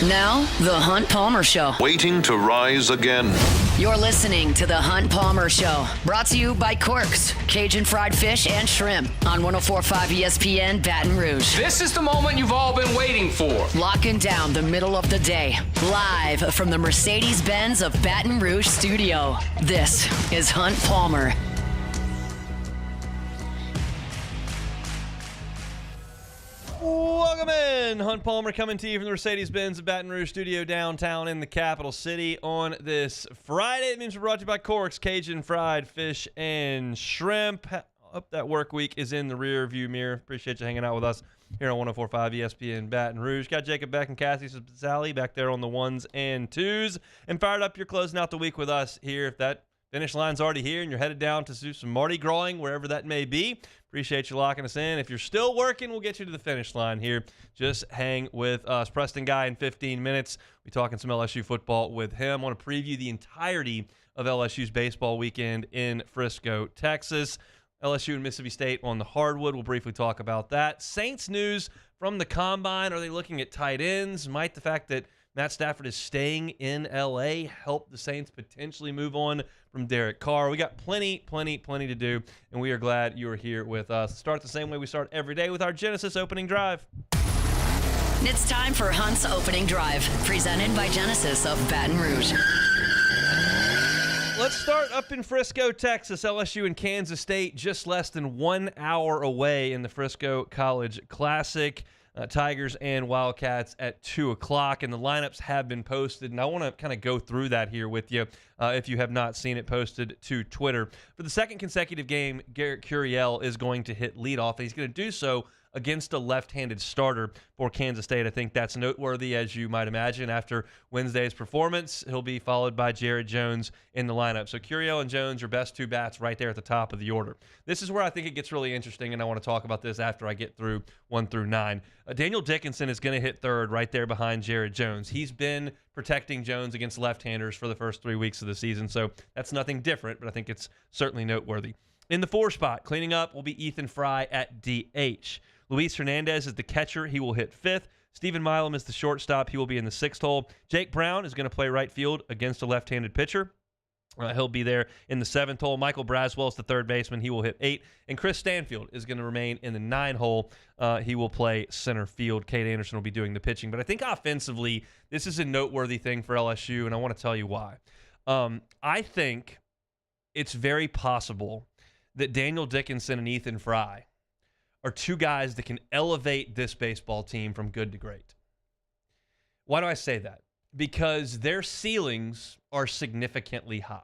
Now, The Hunt Palmer Show. Waiting to rise again. You're listening to The Hunt Palmer Show. Brought to you by Quirks, Cajun fried fish and shrimp on 104.5 ESPN Baton Rouge. This is the moment you've all been waiting for. Locking down the middle of the day. Live from the Mercedes-Benz of Baton Rouge studio. This is Hunt Palmer. Welcome in. Hunt Palmer coming to you from the Mercedes-Benz of Baton Rouge studio downtown in the capital city on this Friday. It means we're brought to you by Corks, Cajun fried fish and shrimp. Hope that work week is in the rear view mirror. Appreciate you hanging out with us here on 104.5 ESPN Baton Rouge. Got Jacob Beck and Cassie Sally back there on the ones and twos. And fired up, you're closing out the week with us here. If that finish line's already here and you're headed down to do some Mardi Gras-ing, wherever that may be, appreciate you locking us in. If you're still working, we'll get you to the finish line here. Just hang with us. Preston Guy in 15 minutes. We're talking some LSU football with him. I want to preview the entirety of LSU's baseball weekend in Frisco, Texas. LSU and Mississippi State on the hardwood. We'll briefly talk about that. Saints news from the Combine. Are they looking at tight ends? Might the fact that Matt Stafford is staying in L.A. help the Saints potentially move on from Derek Carr? We got plenty to do, and we are glad you are here with us. Start the same way we start every day with our Genesis opening drive. It's time for Hunt's opening drive, presented by Genesis of Baton Rouge. Let's start up in Frisco, Texas. LSU and Kansas State just less than 1 hour away in the Frisco College Classic. Tigers and Wildcats at 2 o'clock, and the lineups have been posted, and I want to kind of go through that here with you if you have not seen it posted to Twitter. For the second consecutive game, Garrett Curiel is going to hit leadoff, and he's going to do so against a left-handed starter for Kansas State. I think that's noteworthy, as you might imagine. After Wednesday's performance, he'll be followed by Jared Jones in the lineup. So Curiel and Jones are best two bats right there at the top of the order. This is where I think it gets really interesting, and I want to talk about this after I get through 1 through 9. Daniel Dickinson is going to hit third right there behind Jared Jones. He's been protecting Jones against left-handers for the first 3 weeks of the season, so that's nothing different, but I think it's certainly noteworthy. In the 4 spot, cleaning up will be Ethan Fry at DH. Luis Hernandez is the catcher. He will hit 5th. Stephen Milam is the shortstop. He will be in the 6th hole. Jake Brown is going to play right field against a left-handed pitcher. He'll be there in the 7th hole. Michael Braswell is the 3rd baseman. He will hit 8. And Chris Stanfield is going to remain in the 9 hole. He will play center field. Cade Anderson will be doing the pitching. But I think offensively, this is a noteworthy thing for LSU, and I want to tell you why. I think it's very possible that Daniel Dickinson and Ethan Fry are two guys that can elevate this baseball team from good to great. Why do I say that? Because their ceilings are significantly high.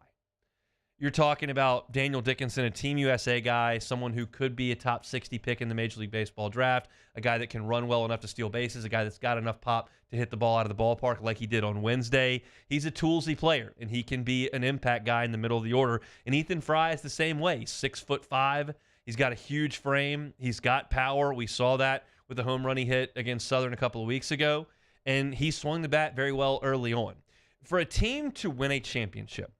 You're talking about Daniel Dickinson, a Team USA guy, someone who could be a top 60 pick in the Major League Baseball draft, a guy that can run well enough to steal bases, a guy that's got enough pop to hit the ball out of the ballpark like he did on Wednesday. He's a toolsy player, and he can be an impact guy in the middle of the order. And Ethan Fry is the same way. He's 6'5". He's got a huge frame. He's got power. We saw that with the home run he hit against Southern a couple of weeks ago. And he swung the bat very well early on. For a team to win a championship,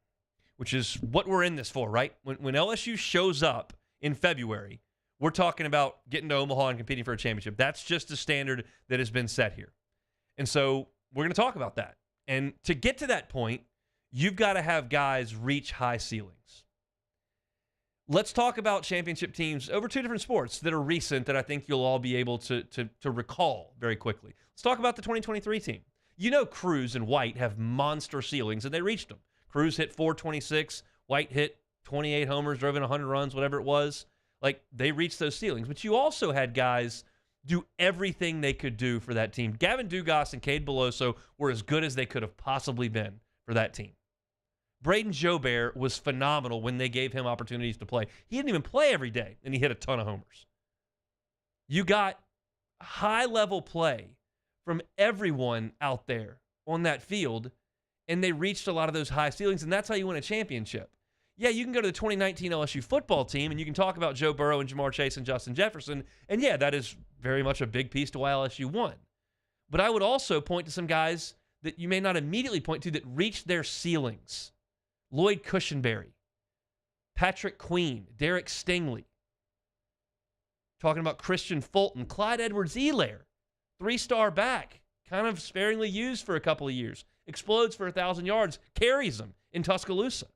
which is what we're in this for, right? When LSU shows up in February, we're talking about getting to Omaha and competing for a championship. That's just the standard that has been set here. And so we're going to talk about that. And to get to that point, you've got to have guys reach high ceilings. Let's talk about championship teams over 2 different sports that are recent that I think you'll all be able to recall very quickly. Let's talk about the 2023 team. You know Cruz and White have monster ceilings, and they reached them. Cruz hit 426. White hit 28 homers, drove in 100 runs, whatever it was. Like, they reached those ceilings. But you also had guys do everything they could do for that team. Gavin Dugas and Cade Beloso were as good as they could have possibly been for that team. Braden Jobert was phenomenal when they gave him opportunities to play. He didn't even play every day, and he hit a ton of homers. You got high-level play from everyone out there on that field, and they reached a lot of those high ceilings, and that's how you win a championship. Yeah, you can go to the 2019 LSU football team, and you can talk about Joe Burrow and Jamar Chase and Justin Jefferson, and yeah, that is very much a big piece to why LSU won. But I would also point to some guys that you may not immediately point to that reached their ceilings. Lloyd Cushenberry, Patrick Queen, Derek Stingley. Talking about Christian Fulton, Clyde Edwards-Helaire, 3-star back. kind of sparingly used for a couple of years, explodes for 1,000 yards, carries them in Tuscaloosa.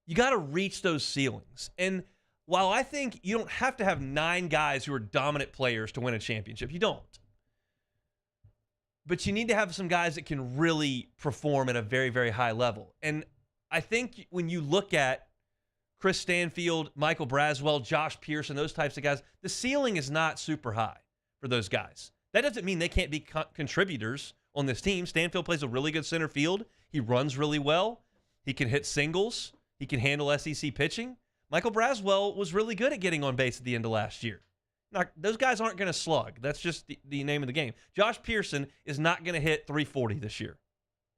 You got to reach those ceilings. And while I think you don't have to have 9 guys who are dominant players to win a championship, you don't. But you need to have some guys that can really perform at a very, very high level. And I think when you look at Chris Stanfield, Michael Braswell, Josh Pearson, those types of guys, the ceiling is not super high for those guys. That doesn't mean they can't be contributors on this team. Stanfield plays a really good center field. He runs really well. He can hit singles. He can handle SEC pitching. Michael Braswell was really good at getting on base at the end of last year. Now, those guys aren't going to slug. That's just the name of the game. Josh Pearson is not going to hit 340 this year.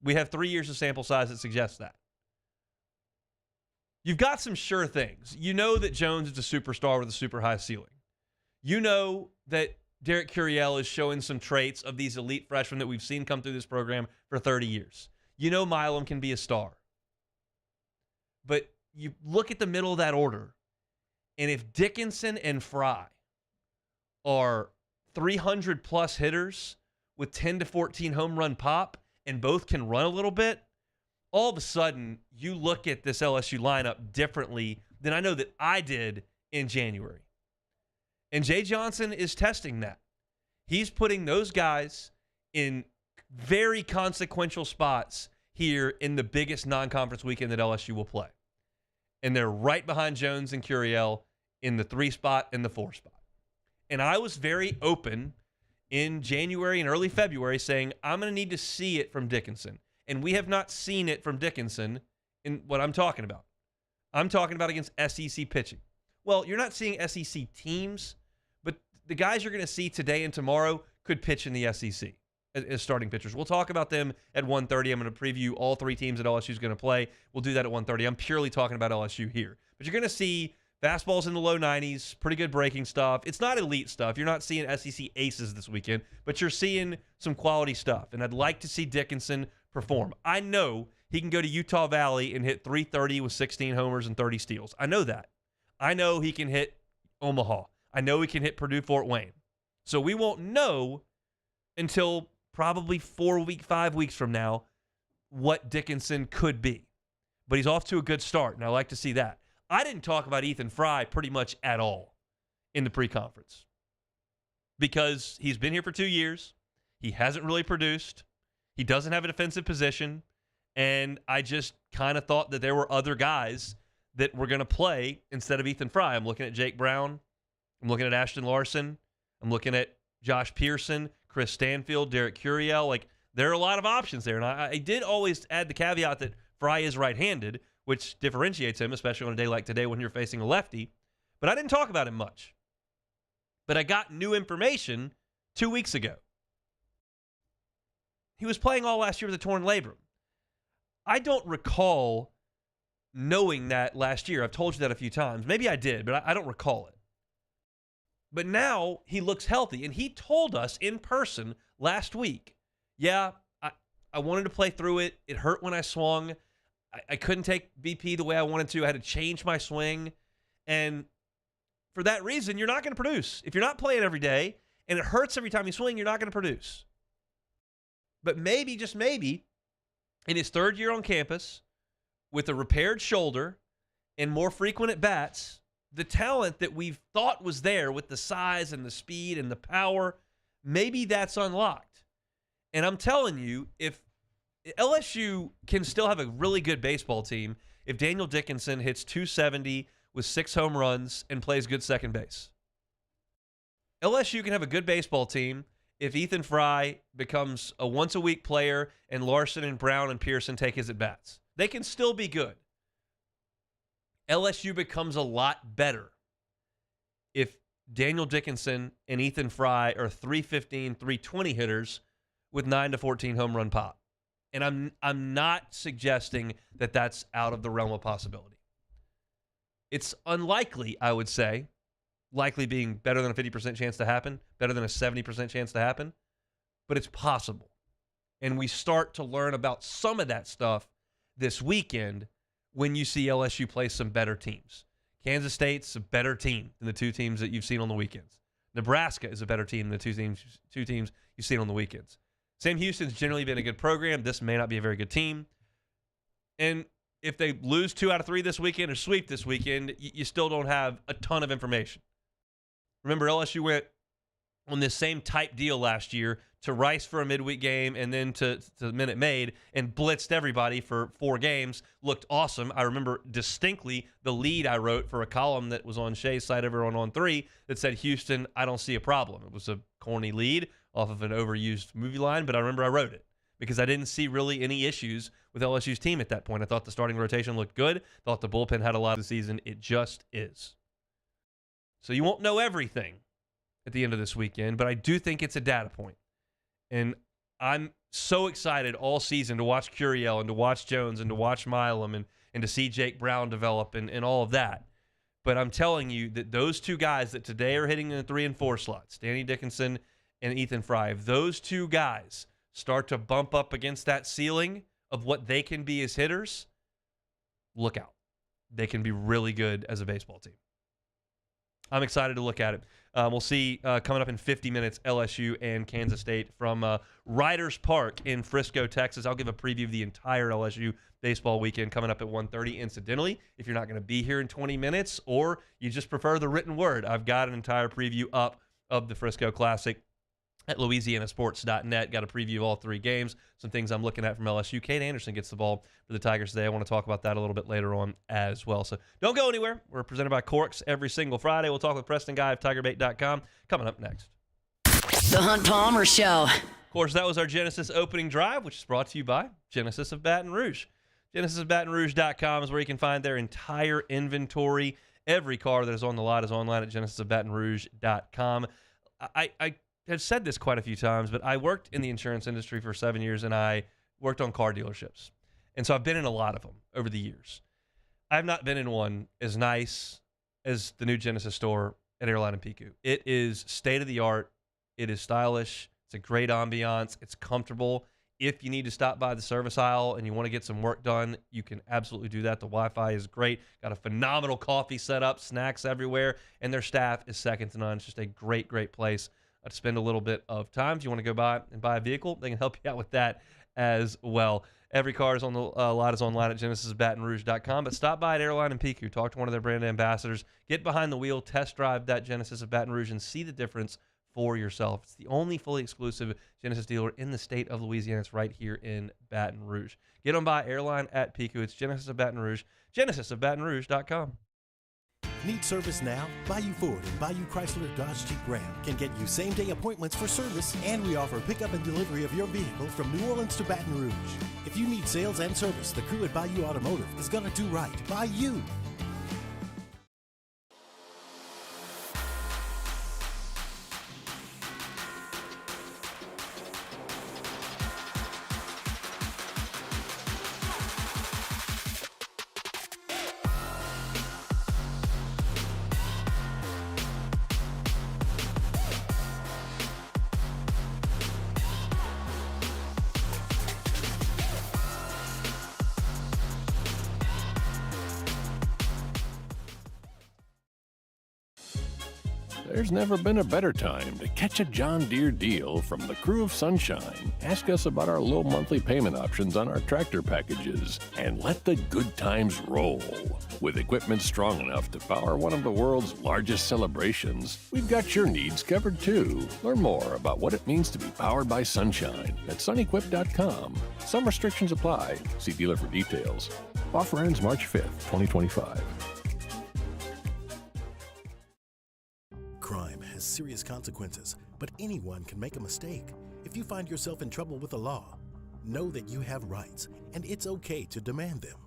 We have 3 years of sample size that suggests that. You've got some sure things. You know that Jones is a superstar with a super high ceiling. You know that Derek Curiel is showing some traits of these elite freshmen that we've seen come through this program for 30 years. You know Milam can be a star. But you look at the middle of that order, and if Dickinson and Fry are 300-plus hitters with 10 to 14 home run pop and both can run a little bit, all of a sudden you look at this LSU lineup differently than I know that I did in January. And Jay Johnson is testing that. He's putting those guys in very consequential spots here in the biggest non-conference weekend that LSU will play. And they're right behind Jones and Curiel in the 3 spot and the 4 spot. And I was very open in January and early February saying, I'm going to need to see it from Dickinson. And we have not seen it from Dickinson in what I'm talking about. I'm talking about against SEC pitching. Well, you're not seeing SEC teams, but the guys you're going to see today and tomorrow could pitch in the SEC as starting pitchers. We'll talk about them at 1:30. I'm going to preview all 3 teams that LSU is going to play. We'll do that at 1:30. I'm purely talking about LSU here. But you're going to see fastballs in the low 90s, pretty good breaking stuff. It's not elite stuff. You're not seeing SEC aces this weekend, but you're seeing some quality stuff. And I'd like to see Dickinson perform. I know he can go to Utah Valley and hit 330 with 16 homers and 30 steals. I know that. I know he can hit Omaha. I know he can hit Purdue-Fort Wayne. So we won't know until probably 5 weeks from now what Dickinson could be. But he's off to a good start, and I like to see that. I didn't talk about Ethan Fry pretty much at all in the pre-conference because he's been here for 2 years. He hasn't really produced. He doesn't have a defensive position, and I just kind of thought that there were other guys that were going to play instead of Ethan Fry. I'm looking at Jake Brown. I'm looking at Ashton Larson. I'm looking at Josh Pearson, Chris Stanfield, Derek Curiel. Like, there are a lot of options there, and I did always add the caveat that Fry is right-handed, which differentiates him, especially on a day like today when you're facing a lefty. But I didn't talk about him much. But I got new information 2 weeks ago. He was playing all last year with a torn labrum. I don't recall knowing that last year. I've told you that a few times. Maybe I did, but I don't recall it. But now he looks healthy, and he told us in person last week, yeah, I wanted to play through it. It hurt when I swung. I couldn't take BP the way I wanted to. I had to change my swing. And for that reason, you're not going to produce. If you're not playing every day and it hurts every time you swing, you're not going to produce. But maybe, just maybe, in his 3rd year on campus, with a repaired shoulder and more frequent at-bats, the talent that we've thought was there with the size and the speed and the power, maybe that's unlocked. And I'm telling you, if LSU can still have a really good baseball team if Daniel Dickinson hits 270 with 6 home runs and plays good second base. LSU can have a good baseball team if Ethan Fry becomes a once-a-week player and Larson and Brown and Pearson take his at-bats. They can still be good. LSU becomes a lot better if Daniel Dickinson and Ethan Fry are 315, 320 hitters with 9 to 14 home run pop. And I'm not suggesting that that's out of the realm of possibility. It's unlikely, I would say, likely being better than a 50% chance to happen, better than a 70% chance to happen, but it's possible. And we start to learn about some of that stuff this weekend when you see LSU play some better teams. Kansas State's a better team than the 2 teams that you've seen on the weekends. Nebraska is a better team than the two teams you've seen on the weekends. Sam Houston's generally been a good program. This may not be a very good team. And if they lose 2 out of 3 this weekend or sweep this weekend, you still don't have a ton of information. Remember, LSU went on this same type deal last year to Rice for a midweek game and then to Minute Maid and blitzed everybody for 4 games. Looked awesome. I remember distinctly the lead I wrote for a column that was on Shay's site, Everyone on 3, that said, Houston, I don't see a problem. It was a corny lead off of an overused movie line, but I remember I wrote it because I didn't see really any issues with LSU's team at that point. I thought the starting rotation looked good. Thought the bullpen had a lot of the season. It just is. So you won't know everything at the end of this weekend, but I do think it's a data point. And I'm so excited all season to watch Curiel and to watch Jones and to watch Milam and to see Jake Brown develop and all of that. But I'm telling you that those 2 guys that today are hitting in the 3 and 4 slots, Danny Dickinson and Ethan Fry, if those 2 guys start to bump up against that ceiling of what they can be as hitters, look out. They can be really good as a baseball team. I'm excited to look at it. We'll see coming up in 50 minutes, LSU and Kansas State from Riders Park in Frisco, Texas. I'll give a preview of the entire LSU baseball weekend coming up at 1:30. Incidentally, if you're not going to be here in 20 minutes or you just prefer the written word, I've got an entire preview up of the Frisco Classic at LouisianaSports.net. Got a preview of all 3 games, some things I'm looking at from LSU. Kate Anderson gets the ball for the Tigers today. I want to talk about that a little bit later on as well. So don't go anywhere. We're presented by Corks every single Friday. We'll talk with Preston Guy of TigerBait.com coming up next. The Hunt Palmer Show. Of course, that was our Genesis opening drive, which is brought to you by Genesis of Baton Rouge. GenesisOfBatonRouge.com is where you can find their entire inventory. Every car that is on the lot is online at GenesisOfBatonRouge.com. I have said this quite a few times, but I worked in the insurance industry for 7 years, and I worked on car dealerships. And so I've been in a lot of them over the years. I've not been in one as nice as the new Genesis store at Airline and Pico. It is state-of-the-art. It is stylish. It's a great ambiance. It's comfortable. If you need to stop by the service aisle and you want to get some work done, you can absolutely do that. The Wi-Fi is great. Got a phenomenal coffee set up, snacks everywhere, and their staff is second to none. It's just a great, great place to spend a little bit of time. If you want to go by and buy a vehicle, they can help you out with that as well. Every car is on the lot is online at GenesisOfBatonRouge.com, but stop by at Airline and Pico. Talk to one of their brand ambassadors. Get behind the wheel, test drive that Genesis of Baton Rouge, and see the difference for yourself. It's the only fully exclusive Genesis dealer in the state of Louisiana. It's right here in Baton Rouge. Get on by Airline at Pico. It's Genesis of Baton Rouge, GenesisOfBatonRouge.com. Need service now? Bayou Ford and Bayou Chrysler Dodge Jeep Ram can get you same-day appointments for service, and we offer pickup and delivery of your vehicle from New Orleans to Baton Rouge. If you need sales and service, the crew at Bayou Automotive is going to do right by you. There's never been a better time to catch a John Deere deal from the crew of Sunshine. Ask us about our low monthly payment options on our tractor packages and let the good times roll. With equipment strong enough to power one of the world's largest celebrations, we've got your needs covered too. Learn more about what it means to be powered by Sunshine at sunequip.com. Some restrictions apply. See dealer for details. Offer ends March 5th, 2025. Crime has serious consequences, but anyone can make a mistake. If you find yourself in trouble with the law, know that you have rights, and it's okay to demand them.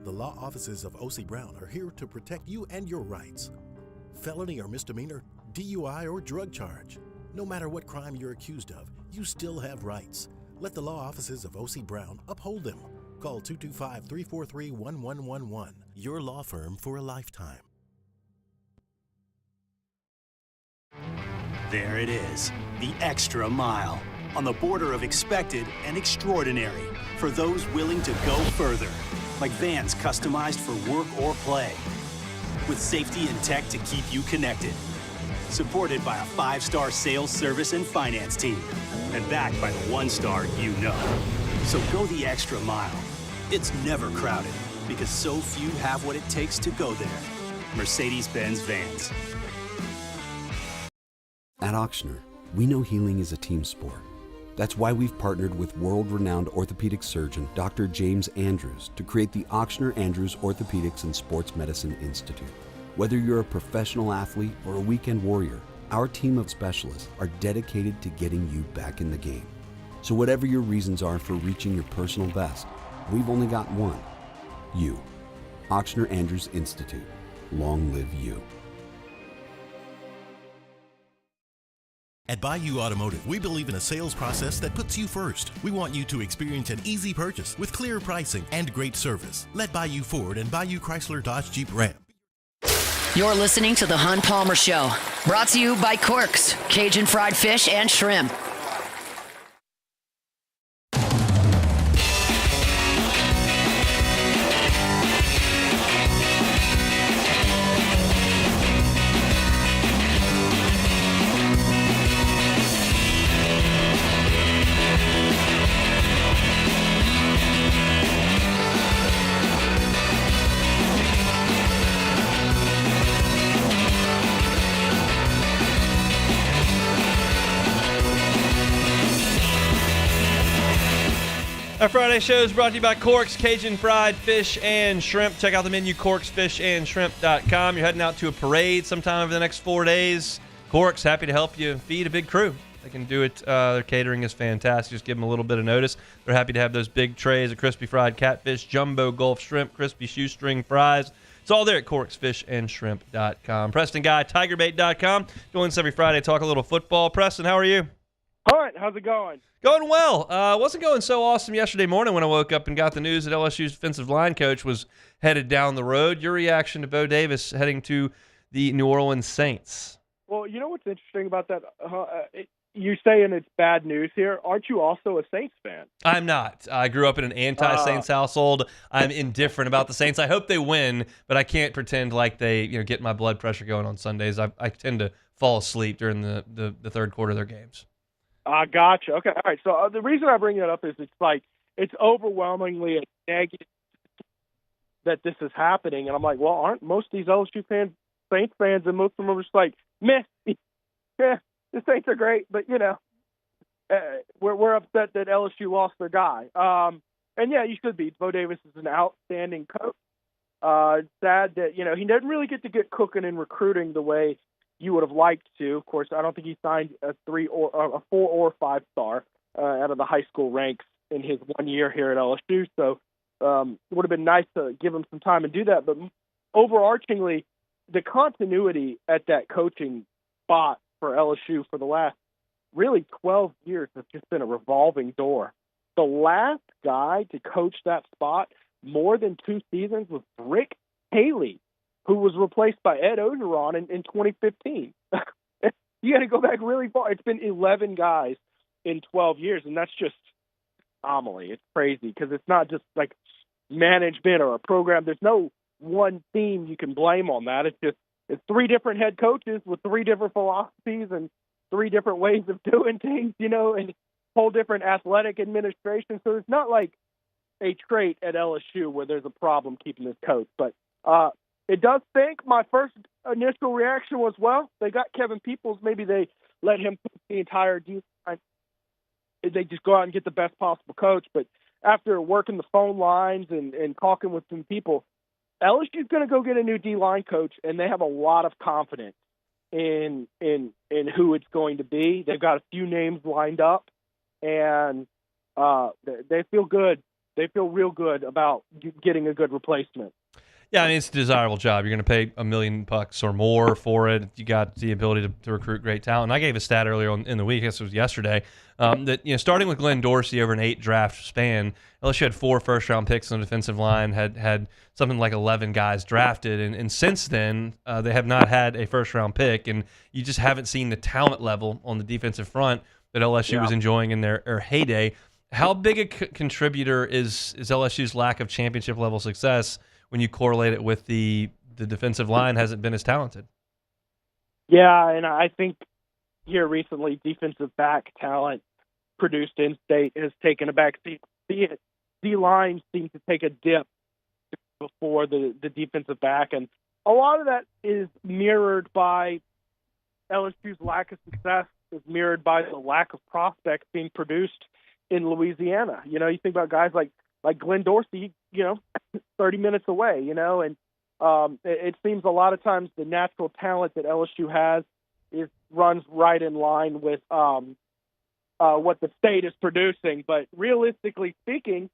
The law offices of O.C. Brown are here to protect you and your rights. Felony or misdemeanor, DUI or drug charge. No matter what crime you're accused of, you still have rights. Let the law offices of O.C. Brown uphold them. Call 225-343-1111. Your law firm for a lifetime. There it is, the extra mile, on the border of expected and extraordinary for those willing to go further, like vans customized for work or play, with safety and tech to keep you connected. supported by a 5-star sales, service, and finance team, and backed by the 1-star you know. So go the extra mile. It's never crowded because so few have what it takes to go there. Mercedes-Benz Vans. At Auctioner, we know healing is a team sport. That's why we've partnered with world-renowned orthopedic surgeon Dr. James Andrews to create the Auctioner Andrews Orthopedics and Sports Medicine Institute. Whether you're a professional athlete or a weekend warrior, our team of specialists are dedicated to getting you back in the game. So whatever your reasons are for reaching your personal best, we've only got one: you. Auctioner Andrews Institute. Long live you. At Bayou Automotive, we believe in a sales process that puts you first. We want you to experience an easy purchase with clear pricing and great service. Let Bayou Ford and Bayou Chrysler Dodge Jeep Ram. You're listening to The Hunt Palmer Show, brought to you by Corks, Cajun fried fish and shrimp. Our Friday show is brought to you by Corks, Cajun fried fish and shrimp. Check out the menu, corksfishandshrimp.com. You're heading out to a parade sometime over the next 4 days. Corks, happy to help you feed a big crew. They can do it. Their catering is fantastic. Just give them a little bit of notice. They're happy to have those big trays of crispy fried catfish, jumbo Gulf shrimp, crispy shoestring fries. It's all there at corksfishandshrimp.com. Preston Guy, tigerbait.com. Doing this every Friday, talk a little football. Preston, how are you? All right, how's it going? Going well. Wasn't going so awesome yesterday morning when I woke up and got the news that LSU's defensive line coach was headed down the road. Your reaction to Bo Davis heading to the New Orleans Saints? Well, you know what's interesting about that? You saying it's bad news here. Aren't you also a Saints fan? I'm not. I grew up in an anti-Saints household. I'm indifferent about the Saints. I hope they win, but I can't pretend like they get my blood pressure going on Sundays. I tend to fall asleep during the third quarter of their games. Gotcha. Okay. All right. So the reason I bring that up is it's overwhelmingly a negative that this is happening. And I'm like, well, aren't most of these LSU fans Saints fans? And most of them are just like, meh, yeah, the Saints are great. But, we're upset that LSU lost their guy. And, yeah, you should be. Bo Davis is an outstanding coach. It's sad that, he didn't really get cooking and recruiting the way you would have liked to. Of course, I don't think he signed a 4 or 5 star out of the high school ranks in his 1 year here at LSU. So it would have been nice to give him some time and do that. But overarchingly, the continuity at that coaching spot for LSU for the last really 12 years has just been a revolving door. The last guy to coach that spot more than 2 seasons was Rick Haley, who was replaced by Ed Ogeron in 2015. You got to go back really far. It's been 11 guys in 12 years, and that's just anomaly. It's crazy because it's not just like management or a program. There's no one team you can blame on that. It's 3 different head coaches with 3 different philosophies and 3 different ways of doing things, and whole different athletic administration. So it's not like a trait at LSU where there's a problem keeping this coach, but it does stink. My first initial reaction was, well, they got Kevin Peoples. Maybe they let him put the entire defense. They just go out and get the best possible coach. But after working the phone lines and talking with some people, LSU's going to go get a new D-line coach, and they have a lot of confidence in who it's going to be. They've got a few names lined up, and they feel good. They feel real good about getting a good replacement. Yeah, it's a desirable job. You're going to pay $1 million or more for it. You got the ability to recruit great talent. And I gave a stat earlier in the week, I guess it was yesterday, that starting with Glenn Dorsey over an 8-draft span, LSU had 4 first-round picks on the defensive line, had something like 11 guys drafted, and since then they have not had a first-round pick, and you just haven't seen the talent level on the defensive front that LSU was enjoying in their heyday. How big a contributor is LSU's lack of championship-level success when you correlate it with the defensive line hasn't been as talented? Yeah, and I think here recently defensive back talent produced in state has taken a back seat. The D-line seems to take a dip before the defensive back, and a lot of that is mirrored by LSU's lack of success, is mirrored by the lack of prospects being produced in Louisiana. You know, you think about guys like Glenn Dorsey, 30 minutes away, and it seems a lot of times the natural talent that LSU has runs right in line with what the state is producing. But realistically speaking,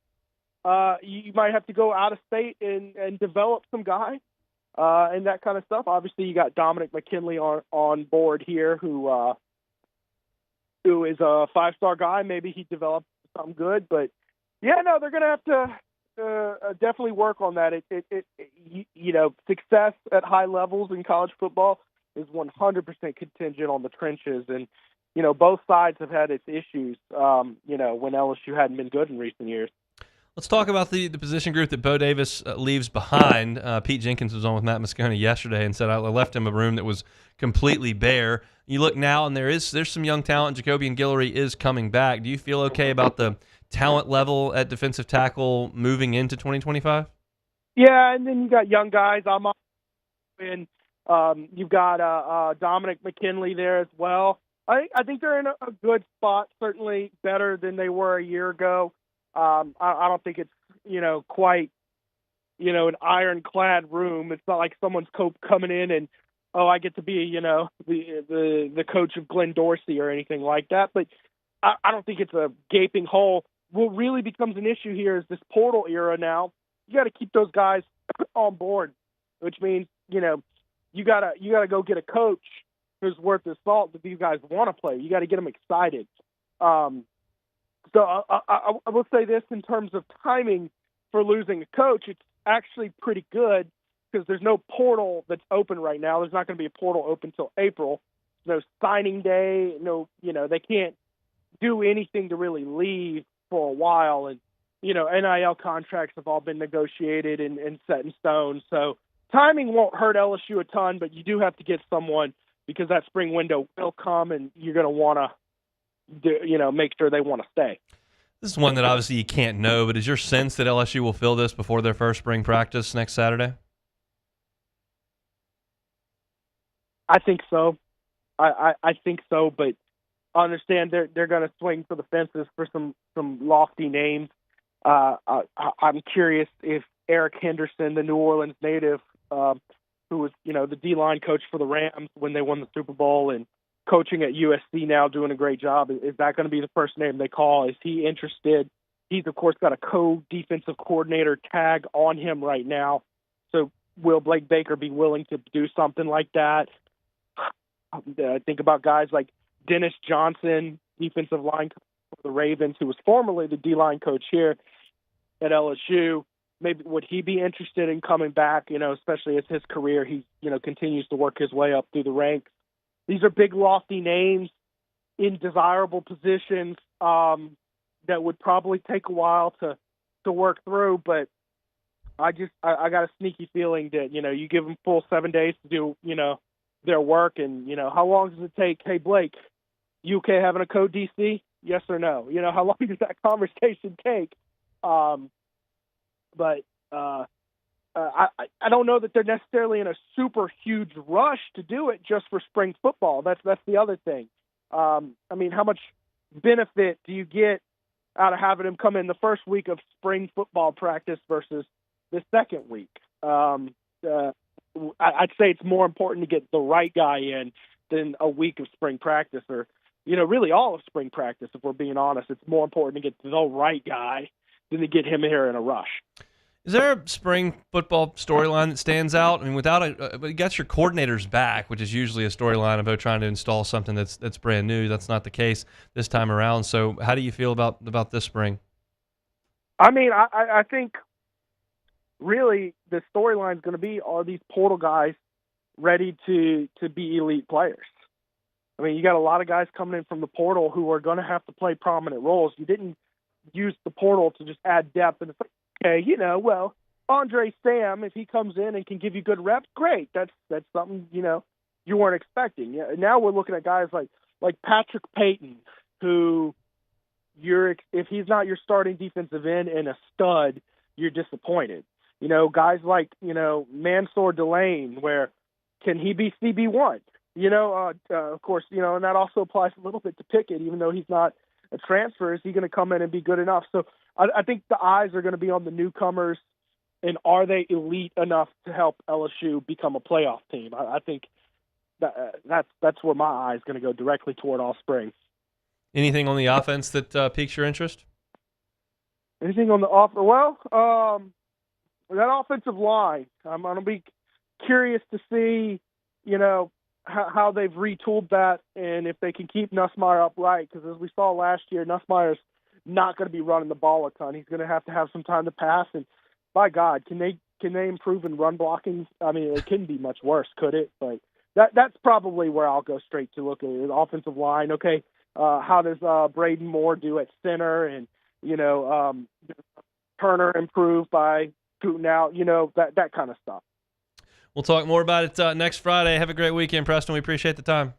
you might have to go out of state and develop some guys and that kind of stuff. Obviously, you got Dominic McKinley on board here, who is a 5-star guy. Maybe he developed something good, but yeah, no, they're going to have to definitely work on that. Success at high levels in college football is 100% contingent on the trenches, and both sides have had its issues. When LSU hadn't been good in recent years. Let's talk about the position group that Bo Davis leaves behind. Pete Jenkins was on with Matt Moscone yesterday and said, I left him a room that was completely bare. You look now, and there's some young talent. Jacobian Guillory is coming back. Do you feel okay about the talent level at defensive tackle moving into 2025? Yeah, and then you got young guys. And you've got Dominic McKinley there as well. I think they're in a good spot, certainly better than they were a year ago. I don't think it's, quite, an ironclad room. It's not like someone's coming in and, I get to be, the coach of Glenn Dorsey or anything like that. But I don't think it's a gaping hole. What really becomes an issue here is this portal era now. You got to keep those guys on board, which means, you gotta go get a coach who's worth his salt that these guys want to play. You got to get them excited. So I will say this in terms of timing for losing a coach, it's actually pretty good because there's no portal that's open right now. There's not going to be a portal open until April. No signing day. They can't do anything to really leave for a while. And, NIL contracts have all been negotiated and set in stone. So timing won't hurt LSU a ton, but you do have to get someone because that spring window will come and you're going to want to make sure they want to stay. This is one that obviously you can't know, but is your sense that LSU will fill this before their first spring practice next Saturday? I think so. I think so, but I understand they're going to swing for the fences for some lofty names. I'm curious if Eric Henderson, the New Orleans native, who was the D-line coach for the Rams when they won the Super Bowl and coaching at USC now, doing a great job. Is that going to be the first name they call? Is he interested? He's, of course, got a co-defensive coordinator tag on him right now. So will Blake Baker be willing to do something like that? Think about guys like Dennis Johnson, defensive line coach for the Ravens, who was formerly the D-line coach here at LSU. Maybe would he be interested in coming back, especially as his career, he, continues to work his way up through the ranks. These are big, lofty names in desirable positions that would probably take a while to work through. But I got a sneaky feeling that, you give them full 7 days to do, their work. And, how long does it take? Hey, Blake, you okay having a co-DC? Yes or no? How long does that conversation take? But I don't know that they're necessarily in a super huge rush to do it just for spring football. That's the other thing. How much benefit do you get out of having him come in the first week of spring football practice versus the second week? I'd say it's more important to get the right guy in than a week of spring practice or, really all of spring practice, if we're being honest. It's more important to get the right guy than to get him here in a rush. Is there a spring football storyline that stands out? Without you got your coordinators back, which is usually a storyline about trying to install something that's brand new. That's not the case this time around. So how do you feel about this spring? I think really the storyline is going to be, are these portal guys ready to be elite players? You got a lot of guys coming in from the portal who are going to have to play prominent roles. You didn't use the portal to just add depth. And it's like, okay, Andre Sam, if he comes in and can give you good reps, great. That's something, you you weren't expecting. Now we're looking at guys like Patrick Payton, who if he's not your starting defensive end and a stud, you're disappointed. Guys like, Mansour Delane, where can he be CB1? Of course, and that also applies a little bit to Pickett, even though he's not a transfer. Is he going to come in and be good enough? So I think the eyes are going to be on the newcomers, and are they elite enough to help LSU become a playoff team? I think that's where my eye is going to go directly toward all spring. Anything on the offense that piques your interest? Anything on the offer? Well, that offensive line, I'm going to be curious to see, how they've retooled that and if they can keep Nussmeier upright, because as we saw last year, Nussmeier's not going to be running the ball a ton. He's going to have some time to pass, and by God, can they improve in run blocking? I mean, it couldn't be much worse, could it? But that's probably where I'll go straight to look at the offensive line. Okay, how does Braden Moore do at center, and Turner improve by scooting out? That kind of stuff. We'll talk more about it next Friday. Have a great weekend, Preston. We appreciate the time.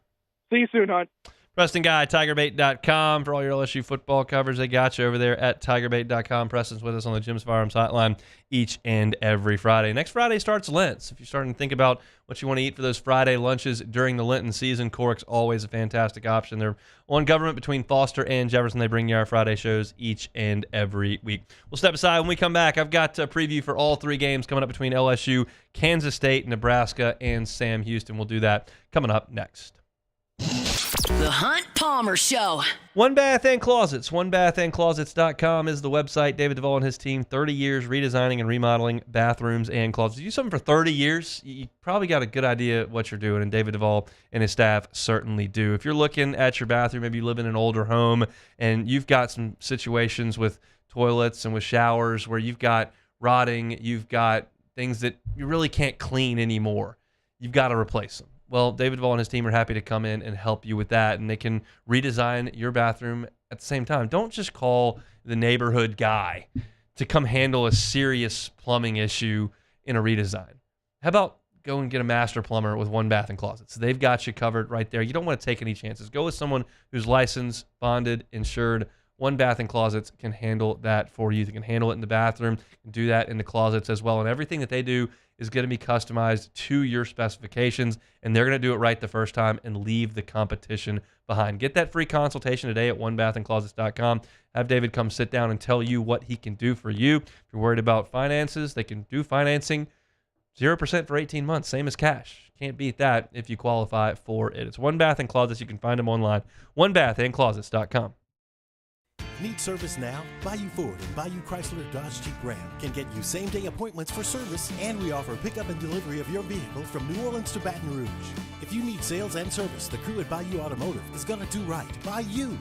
See you soon, Hunt. Preston Guy, TigerBait.com for all your LSU football coverage. They got you over there at TigerBait.com. Preston's with us on the Jim's Firearms Hotline each and every Friday. Next Friday starts Lent. So if you're starting to think about what you want to eat for those Friday lunches during the Lenten season, Cork's always a fantastic option. They're on government between Foster and Jefferson. They bring you our Friday shows each and every week. We'll step aside when we come back. I've got a preview for all three games coming up between LSU, Kansas State, Nebraska, and Sam Houston. We'll do that coming up next. The Hunt Palmer Show. One Bath and Closets. OneBathAndClosets.com is the website. David Duvall and his team, 30 years redesigning and remodeling bathrooms and closets. You do something for 30 years, you probably got a good idea what you're doing, and David Duvall and his staff certainly do. If you're looking at your bathroom, maybe you live in an older home, and you've got some situations with toilets and with showers where you've got rotting, you've got things that you really can't clean anymore. You've got to replace them. Well, David Duvall and his team are happy to come in and help you with that, and they can redesign your bathroom at the same time. Don't just call the neighborhood guy to come handle a serious plumbing issue in a redesign. How about go and get a master plumber with One Bath and Closets? They've got you covered right there. You don't want to take any chances. Go with someone who's licensed, bonded, insured. One Bath and Closets can handle that for you. They can handle it in the bathroom and do that in the closets as well. And everything that they do is going to be customized to your specifications, and they're going to do it right the first time and leave the competition behind. Get that free consultation today at onebathandclosets.com. Have David come sit down and tell you what he can do for you. If you're worried about finances, they can do financing 0% for 18 months, same as cash. Can't beat that if you qualify for it. It's One Bath and Closets. You can find them online, onebathandclosets.com. Need service now? Bayou Ford and Bayou Chrysler Dodge Jeep Ram can get you same-day appointments for service, and we offer pickup and delivery of your vehicle from New Orleans to Baton Rouge. If you need sales and service, the crew at Bayou Automotive is going to do right by you.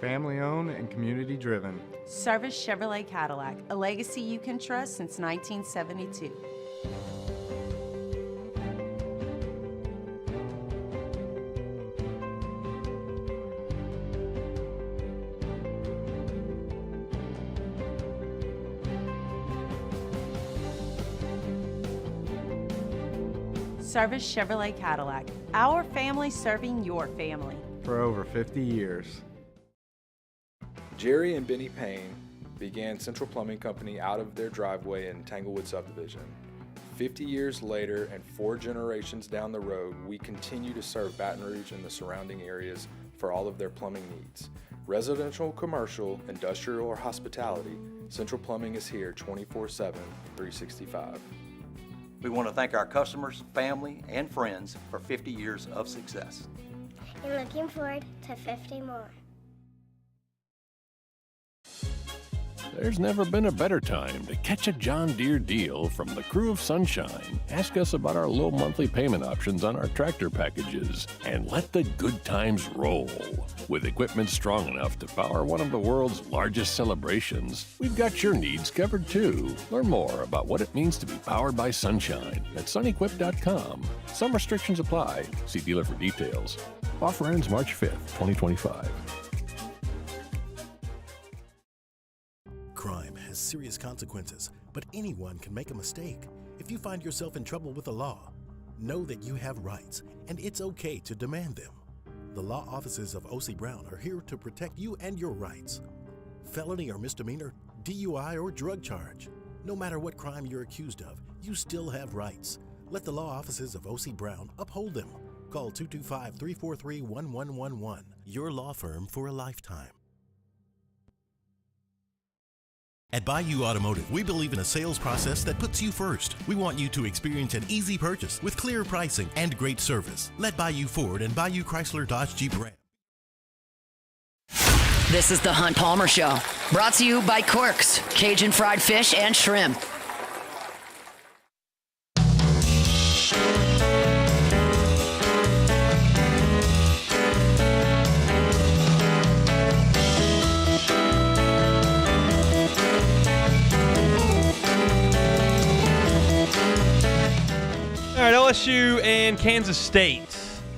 Family owned and community driven. Service Chevrolet Cadillac, a legacy you can trust since 1972. Service Chevrolet Cadillac, our family serving your family. For over 50 years. Jerry and Benny Payne began Central Plumbing Company out of their driveway in Tanglewood Subdivision. 50 years later and 4 generations down the road, we continue to serve Baton Rouge and the surrounding areas for all of their plumbing needs. Residential, commercial, industrial, or hospitality, Central Plumbing is here 24/7, 365. We want to thank our customers, family, and friends for 50 years of success. And looking forward to 50 more. There's never been a better time to catch a John Deere deal from the crew of Sunshine. Ask us about our low monthly payment options on our tractor packages and let the good times roll. With equipment strong enough to power one of the world's largest celebrations, we've got your needs covered too. Learn more about what it means to be powered by Sunshine at sunequip.com. Some restrictions apply. See dealer for details. Offer ends March 5th, 2025. Crime has serious consequences, but anyone can make a mistake. If you find yourself in trouble with the law, know that you have rights, and it's okay to demand them. The law offices of O.C. Brown are here to protect you and your rights. Felony or misdemeanor, DUI or drug charge. No matter what crime you're accused of, you still have rights. Let the law offices of O.C. Brown uphold them. Call 225-343-1111. Your law firm for a lifetime. At Bayou Automotive, we believe in a sales process that puts you first. We want you to experience an easy purchase with clear pricing and great service. Let Bayou Ford and Bayou Chrysler Dodge Jeep Ram. This is the Hunt Palmer Show, brought to you by Quirks, Cajun fried fish and shrimp. All right, LSU and Kansas State,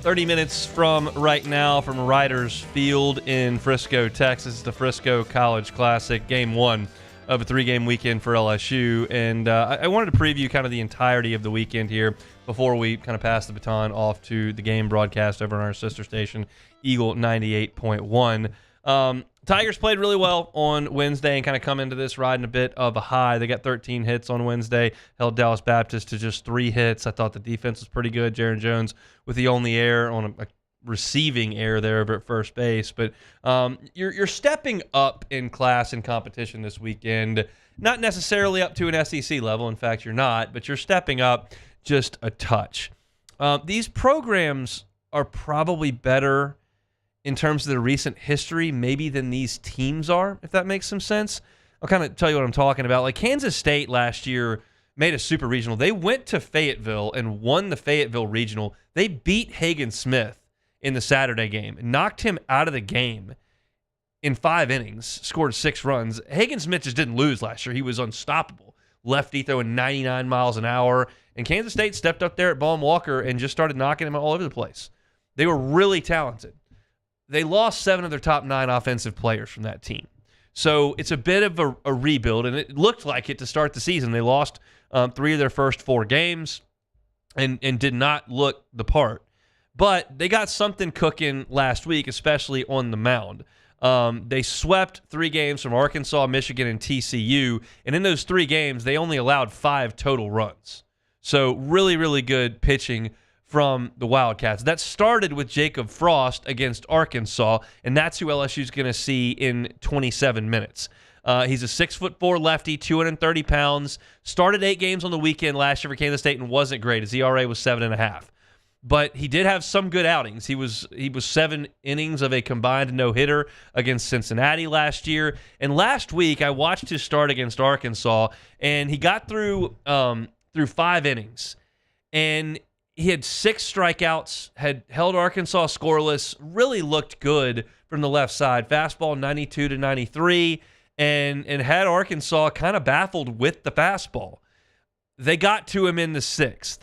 30 minutes from right now from Riders Field in Frisco, Texas. The Frisco College Classic, game one of a three-game weekend for LSU. And I wanted to preview kind of the entirety of the weekend here before we kind of pass the baton off to the game broadcast over on our sister station, Eagle 98.1. Tigers played really well on Wednesday and kind of come into this riding a bit of a high. They got 13 hits on Wednesday, held Dallas Baptist to just 3 hits. I thought the defense was pretty good. Jaron Jones with the only error on a receiving error there over at first base. But you're stepping up in class and competition this weekend, not necessarily up to an SEC level. In fact, you're not, but you're stepping up just a touch. These programs are probably better in terms of the recent history, maybe than these teams are, if that makes some sense. I'll kind of tell you what I'm talking about. Like Kansas State last year made a super regional. They went to Fayetteville and won the Fayetteville regional. They beat Hagen Smith in the Saturday game, knocked him out of the game in 5 innings, scored 6 runs. Hagen Smith just didn't lose last year. He was unstoppable. Lefty throwing 99 miles an hour. And Kansas State stepped up there at Baum Walker and just started knocking him all over the place. They were really talented. They lost 7 of their top 9 offensive players from that team. So it's a bit of a rebuild, and it looked like it to start the season. They lost 3 of their first 4 games and did not look the part. But they got something cooking last week, especially on the mound. They swept 3 games from Arkansas, Michigan, and TCU, and in those 3 games, they only allowed 5 total runs. So really, really good pitching from the Wildcats. That started with Jacob Frost against Arkansas, and that's who LSU's going to see in 27 minutes. He's a 6'4" lefty, 230 pounds, started 8 games on the weekend last year for Kansas State and wasn't great. His ERA was 7.5. But he did have some good outings. He was 7 innings of a combined no-hitter against Cincinnati last year. And last week, I watched his start against Arkansas, and he got through 5 innings. And he had 6 strikeouts, had held Arkansas scoreless, really looked good from the left side. Fastball 92 to 93, and had Arkansas kind of baffled with the fastball. They got to him in the 6th.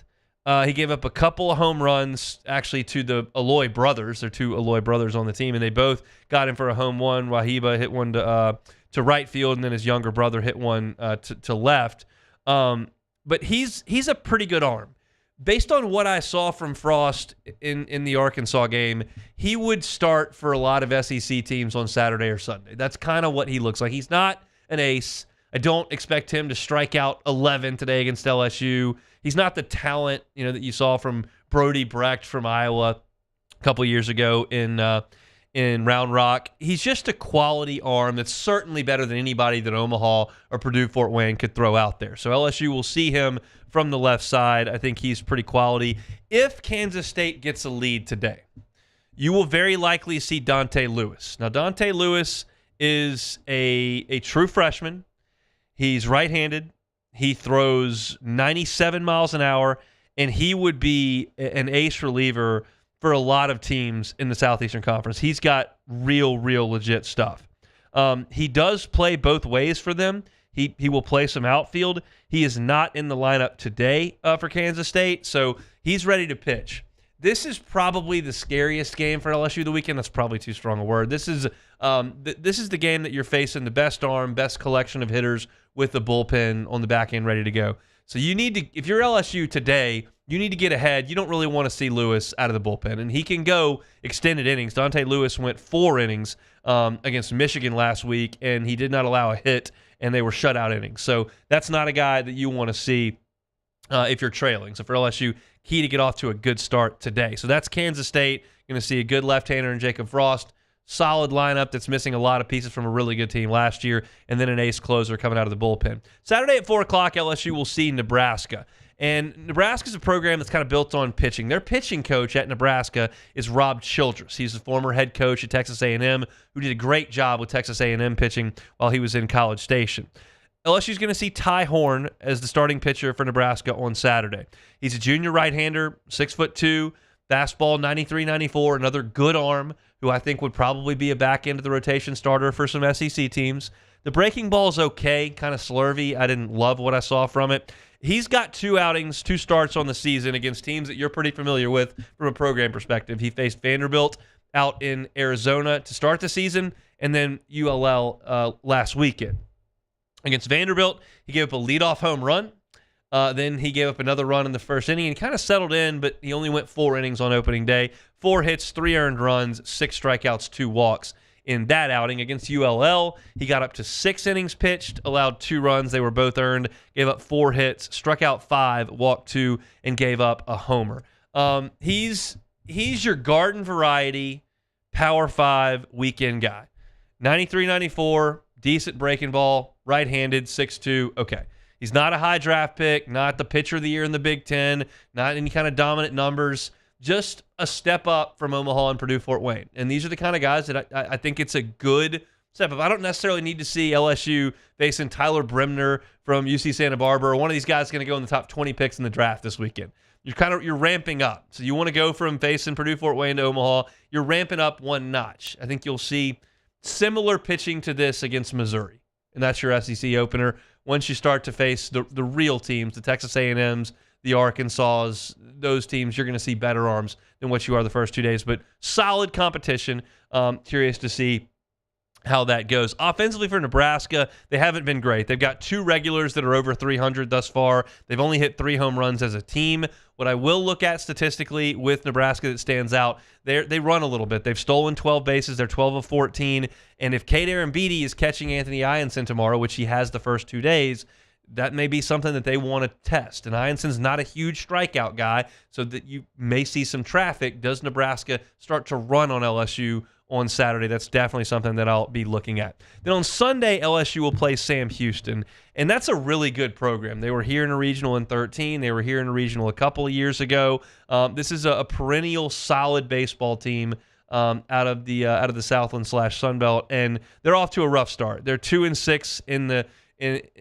He gave up a couple of home runs, actually, to the Alloy brothers. There are 2 Alloy brothers on the team, and they both got him for a home run. Wahiba hit one to right field, and then his younger brother hit one to left. But he's a pretty good arm. Based on what I saw from Frost in the Arkansas game, he would start for a lot of SEC teams on Saturday or Sunday. That's kind of what he looks like. He's not an ace. I don't expect him to strike out 11 today against LSU. He's not the talent, that you saw from Brody Brecht from Iowa a couple years ago in Round Rock. He's just a quality arm that's certainly better than anybody that Omaha or Purdue-Fort Wayne could throw out there. So LSU will see him from the left side. I think he's pretty quality. If Kansas State gets a lead today, you will very likely see Dante Lewis. Now, Dante Lewis is a true freshman. He's right-handed. He throws 97 miles an hour, and he would be an ace reliever for a lot of teams in the Southeastern Conference. He's got real legit stuff. He does play both ways for them. He will play some outfield. He is not in the lineup today for Kansas State, so he's ready to pitch. This is probably the scariest game for LSU the weekend. That's probably too strong a word. This is the game that you're facing the best arm, best collection of hitters with the bullpen on the back end ready to go. So you need to, if you're LSU today, you need to get ahead. You don't really want to see Lewis out of the bullpen, and he can go extended innings. Dante Lewis went 4 innings against Michigan last week, and he did not allow a hit, and they were shutout innings. So that's not a guy that you want to see if you're trailing. So for LSU, key to get off to a good start today. So that's Kansas State. Going to see a good left-hander in Jacob Frost. Solid lineup that's missing a lot of pieces from a really good team last year, and then an ace closer coming out of the bullpen. Saturday at 4 o'clock, LSU will see Nebraska. And Nebraska's a program that's kind of built on pitching. Their pitching coach at Nebraska is Rob Childress. He's the former head coach at Texas A&M who did a great job with Texas A&M pitching while he was in College Station. LSU's going to see Ty Horn as the starting pitcher for Nebraska on Saturday. He's a junior right-hander, 6'2", fastball 93-94, another good arm who I think would probably be a back end of the rotation starter for some SEC teams. The breaking ball is okay, kind of slurvy. I didn't love what I saw from it. He's got 2 outings, 2 starts on the season against teams that you're pretty familiar with from a program perspective. He faced Vanderbilt out in Arizona to start the season, and then ULL last weekend. Against Vanderbilt, he gave up a leadoff home run. Then he gave up another run in the first inning and kind of settled in, but he only went 4 innings on opening day. 4 hits, 3 earned runs, 6 strikeouts, 2 walks. In that outing against ULL, he got up to 6 innings pitched, allowed 2 runs. They were both earned, gave up 4 hits, struck out 5, walked 2, and gave up a homer. He's your garden variety Power 5 weekend guy. 93-94, decent breaking ball, right-handed, 6'2". Okay. He's not a high draft pick, not the pitcher of the year in the Big Ten, not any kind of dominant numbers, just a step up from Omaha and Purdue-Fort Wayne. And these are the kind of guys that I think it's a good step up. I don't necessarily need to see LSU facing Tyler Bremner from UC Santa Barbara, or one of these guys going to go in the top 20 picks in the draft this weekend. You're ramping up. So you want to go from facing Purdue-Fort Wayne to Omaha. You're ramping up one notch. I think you'll see similar pitching to this against Missouri. And that's your SEC opener. Once you start to face the real teams, the Texas A&Ms, the Arkansas, those teams, you're going to see better arms than what you are the first 2 days. But solid competition. Curious to see how that goes. Offensively for Nebraska, they haven't been great. They've got 2 regulars that are over 300 thus far. They've only hit 3 home runs as a team. What I will look at statistically with Nebraska that stands out, they run a little bit. They've stolen 12 bases. They're 12 of 14. And if Cade Arambidi is catching Anthony Ianson tomorrow, which he has the first 2 days, that may be something that they want to test. And Ianson's not a huge strikeout guy, so that you may see some traffic. Does Nebraska start to run on LSU on Saturday? That's definitely something that I'll be looking at. Then on Sunday, LSU will play Sam Houston, and that's a really good program. They were here in a regional in 2013. They were here in a regional a couple of years ago. This is a perennial solid baseball team out of the Southland/Sun Belt, and they're off to a rough start. They're 2-6 in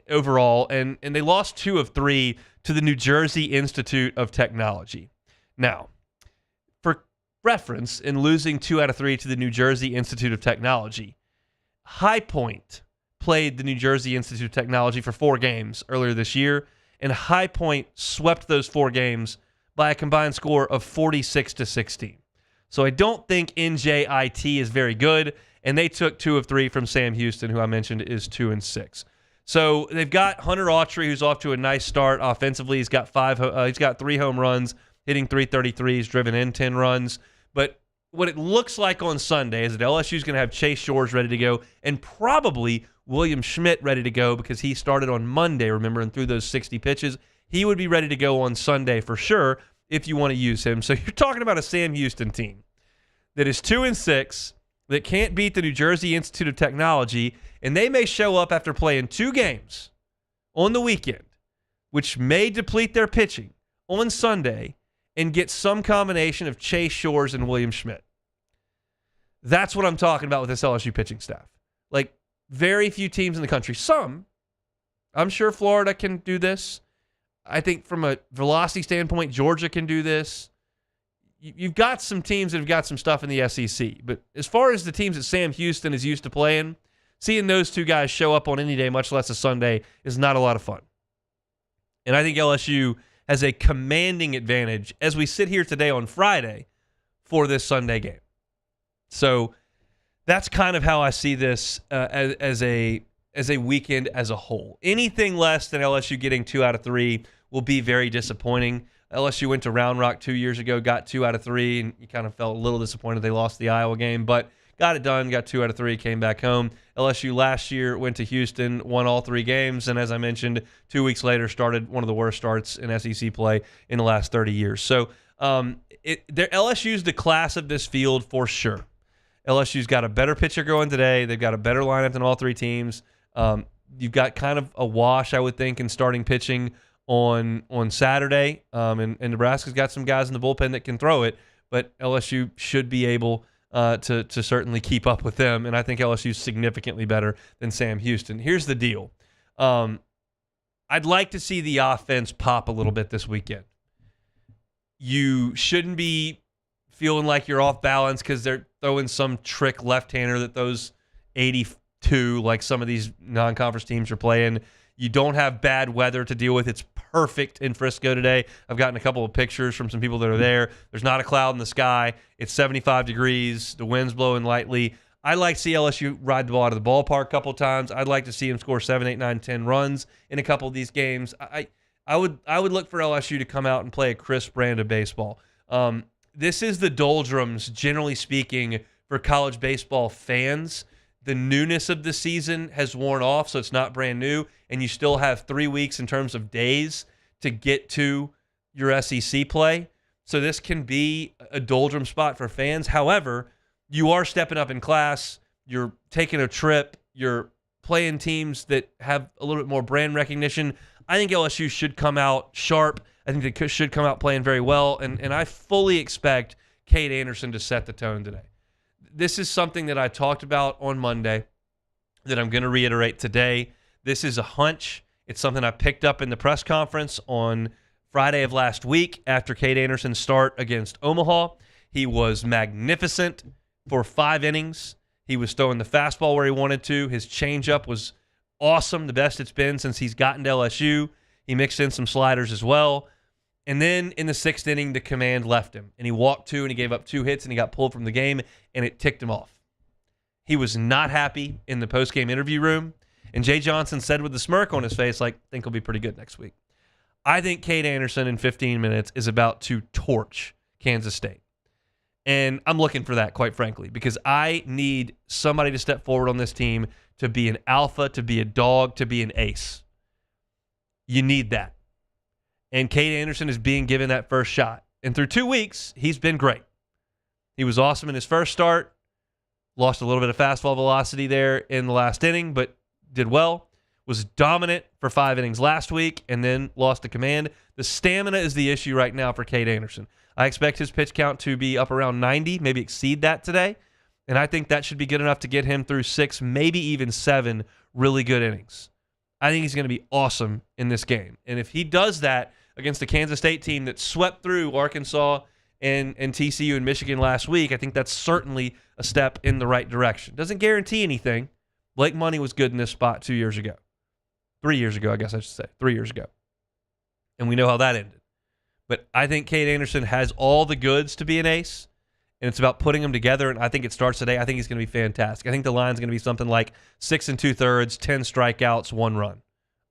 overall, and they lost 2 of 3 to the New Jersey Institute of Technology. Now, for reference, in losing 2 out of 3 to the New Jersey Institute of Technology, High Point played the New Jersey Institute of Technology for 4 games earlier this year, and High Point swept those 4 games by a combined score of 46-16. So I don't think NJIT is very good, and they took 2 of 3 from Sam Houston, who I mentioned is 2-6. So they've got Hunter Autry, who's off to a nice start offensively. He's got 3 home runs, hitting .333. He's driven in 10 runs. But what it looks like on Sunday is that LSU's going to have Chase Shores ready to go, and probably William Schmidt ready to go, because he started on Monday, remember, and threw those 60 pitches. He would be ready to go on Sunday for sure if you want to use him. So you're talking about a Sam Houston team that is 2-6, that can't beat the New Jersey Institute of Technology, and they may show up after playing 2 games on the weekend, which may deplete their pitching on Sunday, and get some combination of Chase Shores and William Schmidt. That's what I'm talking about with this LSU pitching staff. Like, very few teams in the country. Some, I'm sure Florida can do this. I think from a velocity standpoint, Georgia can do this. You've got some teams that have got some stuff in the SEC. But as far as the teams that Sam Houston is used to playing, seeing those two guys show up on any day, much less a Sunday, is not a lot of fun. And I think LSU has a commanding advantage as we sit here today on Friday for this Sunday game. So that's kind of how I see this as a weekend as a whole. Anything less than LSU getting 2 out of 3 will be very disappointing. LSU went to Round Rock 2 years ago, got 2 out of 3, and you kind of felt a little disappointed they lost the Iowa game, but got it done, got 2 out of 3, came back home. LSU last year went to Houston, won all 3 games, and as I mentioned, 2 weeks later started one of the worst starts in SEC play in the last 30 years. So LSU's the class of this field for sure. LSU's got a better pitcher going today. They've got a better lineup than all 3 teams. You've got kind of a wash, I would think, in starting pitching on Saturday. And Nebraska's got some guys in the bullpen that can throw it, but LSU should be able to certainly keep up with them. And I think LSU's significantly better than Sam Houston. Here's the deal. I'd like to see the offense pop a little bit this weekend. You shouldn't be feeling like you're off balance because they're throwing some trick left-hander that throws 82 like some of these non-conference teams are playing. You don't have bad weather to deal with. It's perfect in Frisco today. I've gotten a couple of pictures from some people that are there. There's not a cloud in the sky. It's 75 degrees. The wind's blowing lightly. I'd like to see LSU ride the ball out of the ballpark a couple of times. I'd like to see them score 7, 8, 9, 10 runs in a couple of these games. I would look for LSU to come out and play a crisp brand of baseball. This is the doldrums, generally speaking, for college baseball fans. The newness of the season has worn off, so it's not brand new, and you still have 3 weeks in terms of days to get to your SEC play. So this can be a doldrum spot for fans. However, you are stepping up in class. You're taking a trip. You're playing teams that have a little bit more brand recognition. I think LSU should come out sharp. I think they should come out playing very well, and I fully expect Cade Anderson to set the tone today. This is something that I talked about on Monday that I'm going to reiterate today. This is a hunch. It's something I picked up in the press conference on Friday of last week after Cade Anderson's start against Omaha. He was magnificent for 5 innings. He was throwing the fastball where he wanted to. His changeup was awesome, the best it's been since he's gotten to LSU. He mixed in some sliders as well. And then in the 6th inning, the command left him. And he walked 2 and he gave up 2 hits and he got pulled from the game and it ticked him off. He was not happy in the post-game interview room. And Jay Johnson said with a smirk on his face, like, I think he'll be pretty good next week. I think Cade Anderson in 15 minutes is about to torch Kansas State. And I'm looking for that, quite frankly, because I need somebody to step forward on this team to be an alpha, to be a dog, to be an ace. You need that. And Cade Anderson is being given that first shot. And through 2 weeks, he's been great. He was awesome in his first start, lost a little bit of fastball velocity there in the last inning, but did well, was dominant for 5 innings last week, and then lost the command. The stamina is the issue right now for Cade Anderson. I expect his pitch count to be up around 90, maybe exceed that today, and I think that should be good enough to get him through 6, maybe even 7 really good innings. I think he's going to be awesome in this game. And if he does that against the Kansas State team that swept through Arkansas and TCU and Michigan last week, I think that's certainly a step in the right direction. Doesn't guarantee anything. Blake Money was good in this spot 2 years ago. 3 years ago, I guess I should say. 3 years ago. And we know how that ended. But I think Cade Anderson has all the goods to be an ace, and it's about putting them together, and I think it starts today. I think he's going to be fantastic. I think the line's going to be something like 6 2/3, 10 strikeouts, 1 run.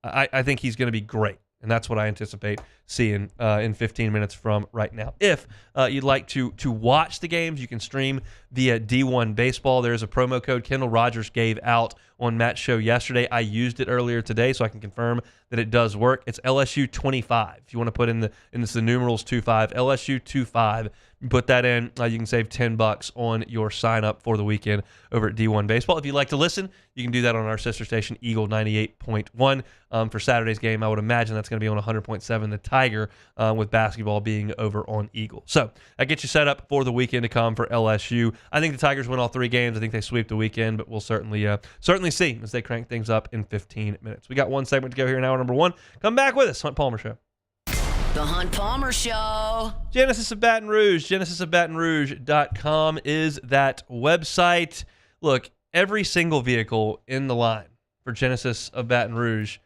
I think he's going to be great. And that's what I anticipate seeing in 15 minutes from right now. If you'd like to watch the games, you can stream via D1 Baseball. There's a promo code Kendall Rogers gave out on Matt's show yesterday. I used it earlier today, so I can confirm that it does work. It's LSU 25. If you want to put in the numerals 25, LSU 25. You put that in, you can save $10 on your sign up for the weekend over at D1 Baseball. If you'd like to listen, you can do that on our sister station, Eagle 98.1. For Saturday's game, I would imagine that's going to be on 100.7, the Tiger, with basketball being over on Eagle. So that gets you set up for the weekend to come for LSU. I think the Tigers win all 3 games. I think they sweep the weekend, but we'll certainly see as they crank things up in 15 minutes. We got one segment to go here in hour number 1. Come back with us, Hunt Palmer Show. The Hunt Palmer Show. Genesis of Baton Rouge. GenesisofBatonRouge.com is that website. Look, every single vehicle in the line for Genesis of Baton Rouge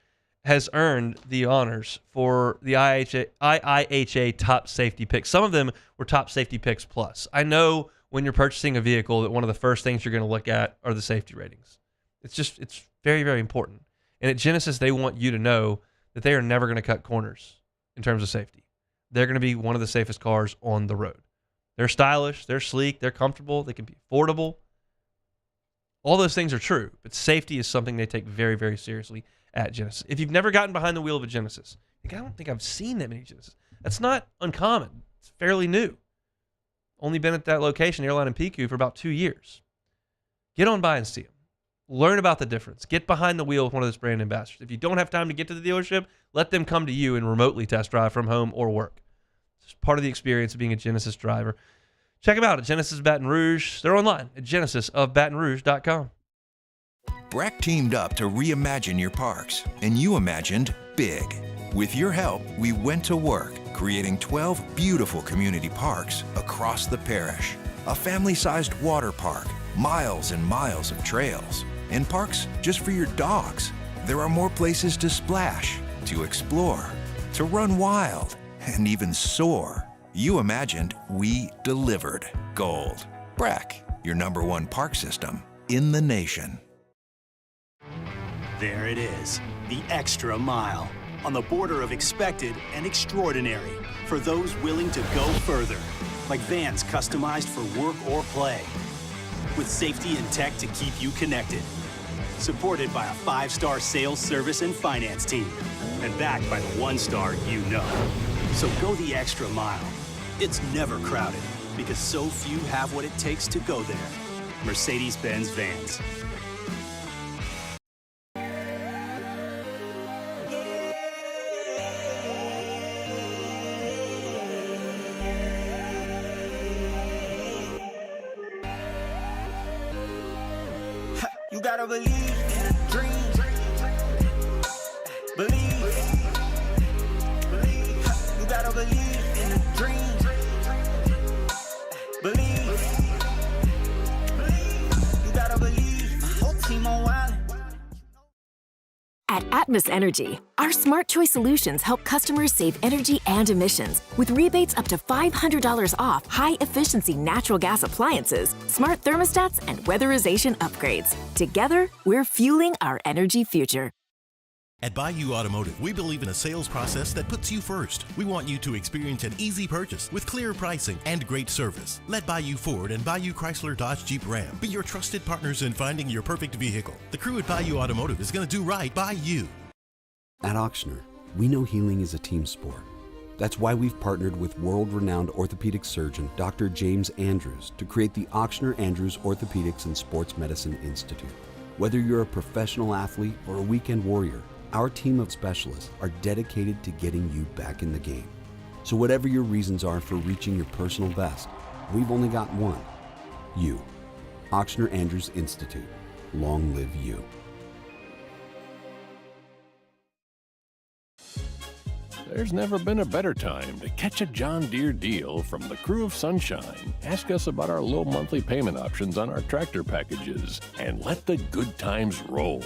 has earned the honors for the IIHA top safety picks. Some of them were top safety picks plus. I know when you're purchasing a vehicle that one of the first things you're going to look at are the safety ratings. It's very, very important. And at Genesis, they want you to know that they are never going to cut corners in terms of safety. They're going to be one of the safest cars on the road. They're stylish, they're sleek, they're comfortable, they can be affordable. All those things are true, but safety is something they take very, very seriously at Genesis. If you've never gotten behind the wheel of a Genesis, I don't think I've seen that many Genesis. That's not uncommon. It's fairly new. Only been at that location, Airline and PQ, for about 2 years. Get on by and see them. Learn about the difference. Get behind the wheel with one of those brand ambassadors. If you don't have time to get to the dealership, let them come to you and remotely test drive from home or work. It's part of the experience of being a Genesis driver. Check them out at Genesis Baton Rouge. They're online at genesisofbatonrouge.com. Breck teamed up to reimagine your parks, and you imagined big. With your help, we went to work, creating 12 beautiful community parks across the parish. A family-sized water park, miles and miles of trails, and parks just for your dogs. There are more places to splash, to explore, to run wild, and even soar. You imagined, we delivered. Gold. Breck, your #1 park system in the nation. There it is, the extra mile, on the border of expected and extraordinary for those willing to go further, like vans customized for work or play, with safety and tech to keep you connected. Supported by a 5-star sales, service, and finance team, and backed by the 1-star you know. So go the extra mile. It's never crowded, because so few have what it takes to go there. Mercedes-Benz Vans. You gotta believe in a dream. Believe. You gotta believe in a dream. Believe. You gotta believe. My whole team on wild. At Atmos Energy, our Smart Choice solutions help customers save energy and emissions with rebates up to $500 off high-efficiency natural gas appliances, smart thermostats, and weatherization upgrades. Together, we're fueling our energy future. At Bayou Automotive, we believe in a sales process that puts you first. We want you to experience an easy purchase with clear pricing and great service. Let Bayou Ford and Bayou Chrysler Dodge Jeep Ram be your trusted partners in finding your perfect vehicle. The crew at Bayou Automotive is going to do right by you. At Auctioner, we know healing is a team sport. That's why we've partnered with world-renowned orthopedic surgeon Dr. James Andrews to create the Auctioner Andrews Orthopedics and Sports Medicine Institute. Whether you're a professional athlete or a weekend warrior, our team of specialists are dedicated to getting you back in the game. So whatever your reasons are for reaching your personal best, we've only got one. You. Auctioner Andrews Institute. Long live you. There's never been a better time to catch a John Deere deal from the crew of Sunshine. Ask us about our low monthly payment options on our tractor packages and let the good times roll.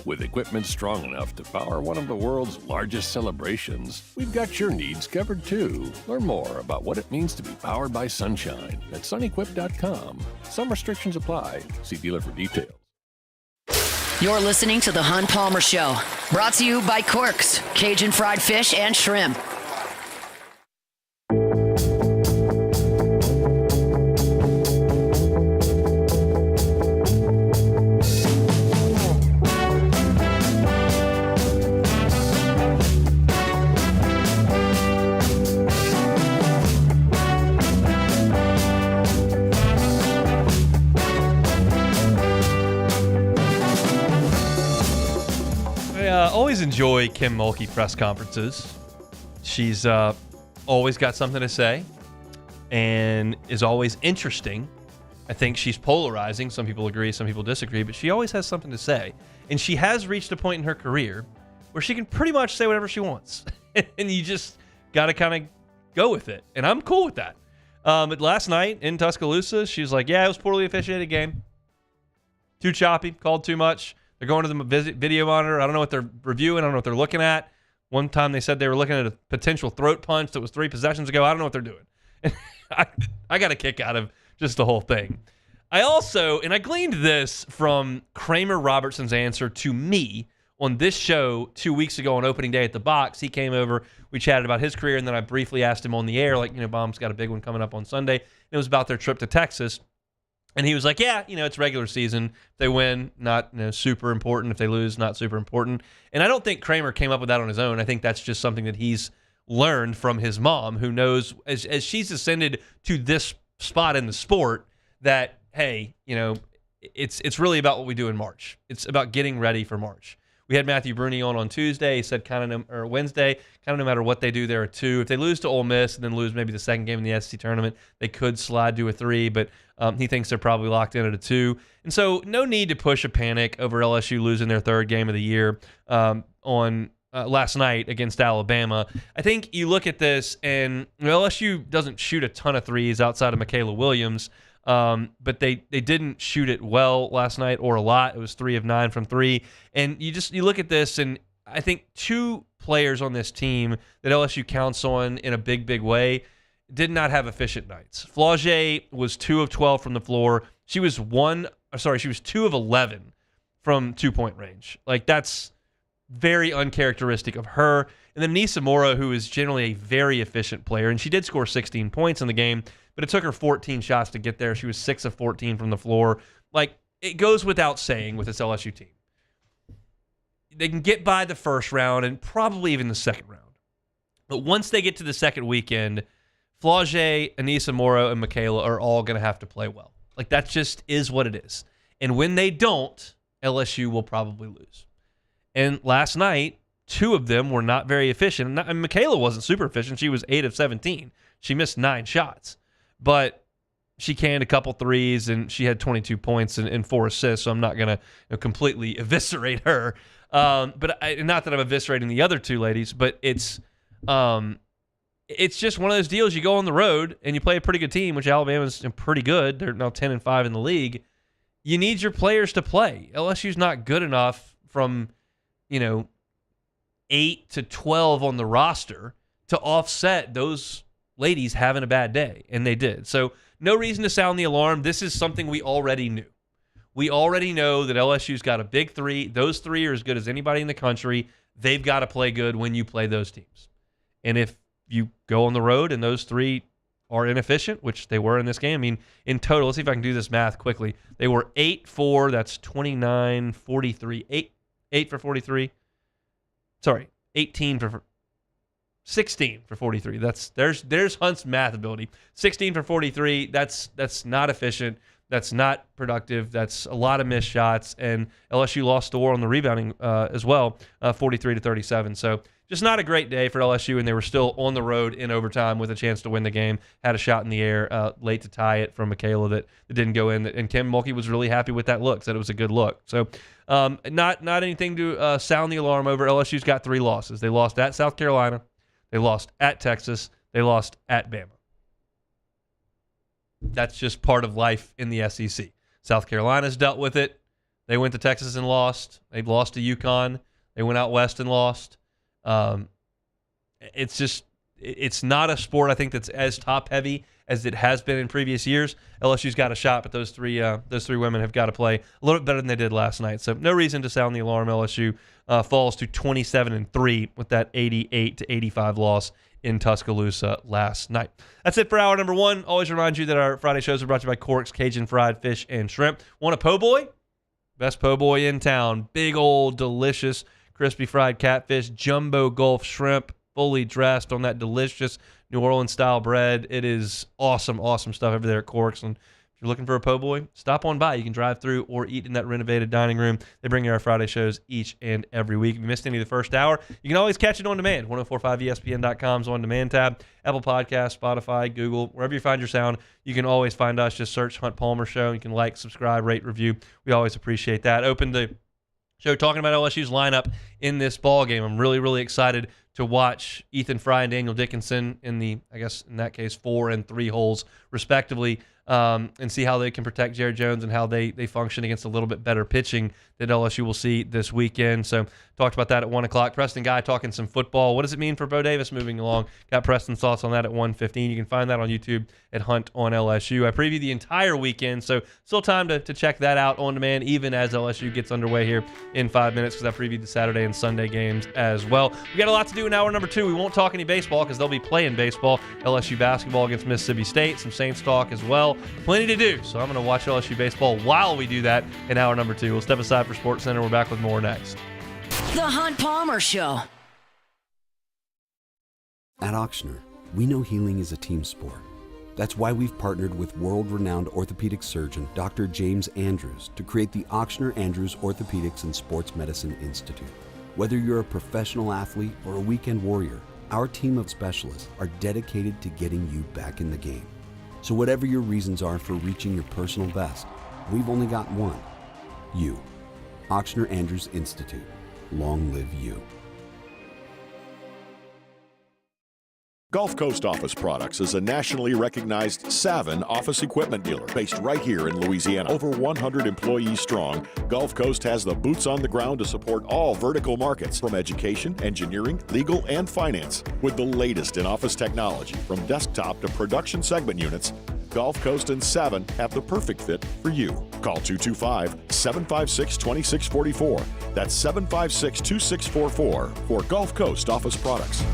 With equipment strong enough to power one of the world's largest celebrations, we've got your needs covered too. Learn more about what it means to be powered by Sunshine at sunequip.com. Some restrictions apply. See dealer for details. You're listening to The Hunt Palmer Show, brought to you by Quirks, Cajun fried fish and shrimp. enjoy Kim Mulkey press conferences. She's always got something to say and is always interesting. I think she's polarizing. Some people agree, some people disagree, but she always has something to say. And she has reached a point in her career where she can pretty much say whatever she wants. And you just got to kind of go with it. And I'm cool with that. But last night in Tuscaloosa, she was like, yeah, it was a poorly officiated game. Too choppy, called too much. They're going to the video monitor. I don't know what they're reviewing. I don't know what they're looking at. One time they said they were looking at a potential throat punch that was 3 possessions ago. I don't know what they're doing. I got a kick out of just the whole thing. I also, and I gleaned this from Kramer Robertson's answer to me on this show 2 weeks ago on opening day at the box. He came over, we chatted about his career, and then I briefly asked him on the air, like, Baum's got a big one coming up on Sunday. And it was about their trip to Texas. And he was like, yeah, it's regular season. If they win, not super important. If they lose, not super important. And I don't think Kramer came up with that on his own. I think that's just something that he's learned from his mom, who knows, as she's ascended to this spot in the sport, that, hey, it's really about what we do in March. It's about getting ready for March. We had Matthew Bruni on Tuesday. He said or Wednesday, kind of no matter what they do, there are 2. If they lose to Ole Miss and then lose maybe the second game in the SEC tournament, they could slide to a 3, but he thinks they're probably locked in at a 2. And so no need to push a panic over LSU losing their 3rd game of the year on last night against Alabama. I think you look at this, and LSU doesn't shoot a ton of threes outside of Michaela Williams, but they didn't shoot it well last night or a lot. It was 3 of 9 from 3. And you look at this, and I think 2 players on this team that LSU counts on in a big way did not have efficient nights. Flaugier was 2 of 12 from the floor. She was 2 of 11 from 2-point range. Like, that's very uncharacteristic of her. And then Nisa Mora, who is generally a very efficient player, and she did score 16 points in the game, but it took her 14 shots to get there. She was 6 of 14 from the floor. Like, it goes without saying with this LSU team. They can get by the first round and probably even the second round. But once they get to the second weekend, Flaugier, Anissa Moro, and Michaela are all going to have to play well. Like, that just is what it is. And when they don't, LSU will probably lose. And last night, 2 of them were not very efficient. And Michaela wasn't super efficient. She was 8 of 17. She missed 9 shots. But she canned a couple threes, and she had 22 points and 4 assists, so I'm not going to completely eviscerate her. But not that I'm eviscerating the other 2 ladies, but it's just one of those deals. You go on the road, and you play a pretty good team, which Alabama's pretty good. They're now 10-5 in the league. You need your players to play. LSU's not good enough from 8 to 12 on the roster to offset those ladies having a bad day, and they did. So no reason to sound the alarm. This is something we already knew. We already know that LSU's got a big 3. Those 3 are as good as anybody in the country. They've got to play good when you play those teams. And if you go on the road and those 3 are inefficient, which they were in this game, I mean, in total, let's see if I can do this math quickly. They were 8-4. That's 29, 43. 8 for 43. Sorry, 16 for 43. There's Hunt's math ability. 16 for 43. That's not efficient. That's not productive. That's a lot of missed shots. And LSU lost the war on the rebounding as well, 43-37. So just not a great day for LSU, and they were still on the road in overtime with a chance to win the game. Had a shot in the air late to tie it from Michaela that didn't go in. And Kim Mulkey was really happy with that look, said it was a good look. So not anything to sound the alarm over. LSU's got 3 losses. They lost at South Carolina. They lost at Texas. They lost at Bama. That's just part of life in the SEC. South Carolina's dealt with it. They went to Texas and lost. They lost to UConn. They went out west and lost. It's not a sport, I think, that's as top-heavy as it has been in previous years. LSU's got a shot, but those three women have got to play a little bit better than they did last night. So no reason to sound the alarm. LSU falls to 27-3 with that 88-85 loss in Tuscaloosa last night. That's it for hour number 1. Always remind you that our Friday shows are brought to you by Cork's Cajun Fried Fish and Shrimp. Want a po' boy? Best po' boy in town. Big old delicious crispy fried catfish, jumbo Gulf shrimp, fully dressed on that delicious New Orleans style bread. It is awesome, awesome stuff over there at Cork's, and If you're looking for a po' boy, stop on by. You can drive through or eat in that renovated dining room. They bring you our Friday shows each and every week. If you missed any of the first hour, you can always catch it on demand. 1045ESPN.com's on demand tab. Apple Podcasts, Spotify, Google, wherever you find your sound, you can always find us. Just search Hunt Palmer Show. You can like, subscribe, rate, review. We always appreciate that. Open the show talking about LSU's lineup in this ball game. I'm really, really excited to watch Ethan Fry and Daniel Dickinson in the, I guess in that case, 4 and 3 holes respectively, and see how they can protect Jared Jones and how they function against a little bit better pitching that LSU will see this weekend. So talked about that at 1 o'clock. Preston Guy talking some football. What does it mean for Bo Davis moving along? Got Preston's thoughts on that at 1:15. You can find that on YouTube at Hunt on LSU. I previewed the entire weekend, so still time to check that out on demand, even as LSU gets underway here in 5 minutes, because I previewed the Saturday and Sunday games as well. We got a lot to do in hour number 2. We won't talk any baseball because they'll be playing baseball. LSU basketball against Mississippi State. Some Saints talk as well. Plenty to do, so I'm going to watch LSU baseball while we do that in hour number 2. We'll step aside for Sports Center. We're back with more next. The Hunt Palmer Show. At Auctioner, we know healing is a team sport. That's why we've partnered with world-renowned orthopedic surgeon Dr. James Andrews to create the Auctioner Andrews Orthopedics and Sports Medicine Institute. Whether you're a professional athlete or a weekend warrior, our team of specialists are dedicated to getting you back in the game. So whatever your reasons are for reaching your personal best, we've only got one: you. Auctioner Andrews Institute. Long live you. Gulf Coast Office Products is a nationally recognized Savin office equipment dealer based right here in Louisiana. Over 100 employees strong, Gulf Coast has the boots on the ground to support all vertical markets, from education, engineering, legal, and finance. With the latest in office technology, from desktop to production segment units, Gulf Coast and Savin have the perfect fit for you. Call 225-756-2644. That's 756-2644 for Gulf Coast Office Products.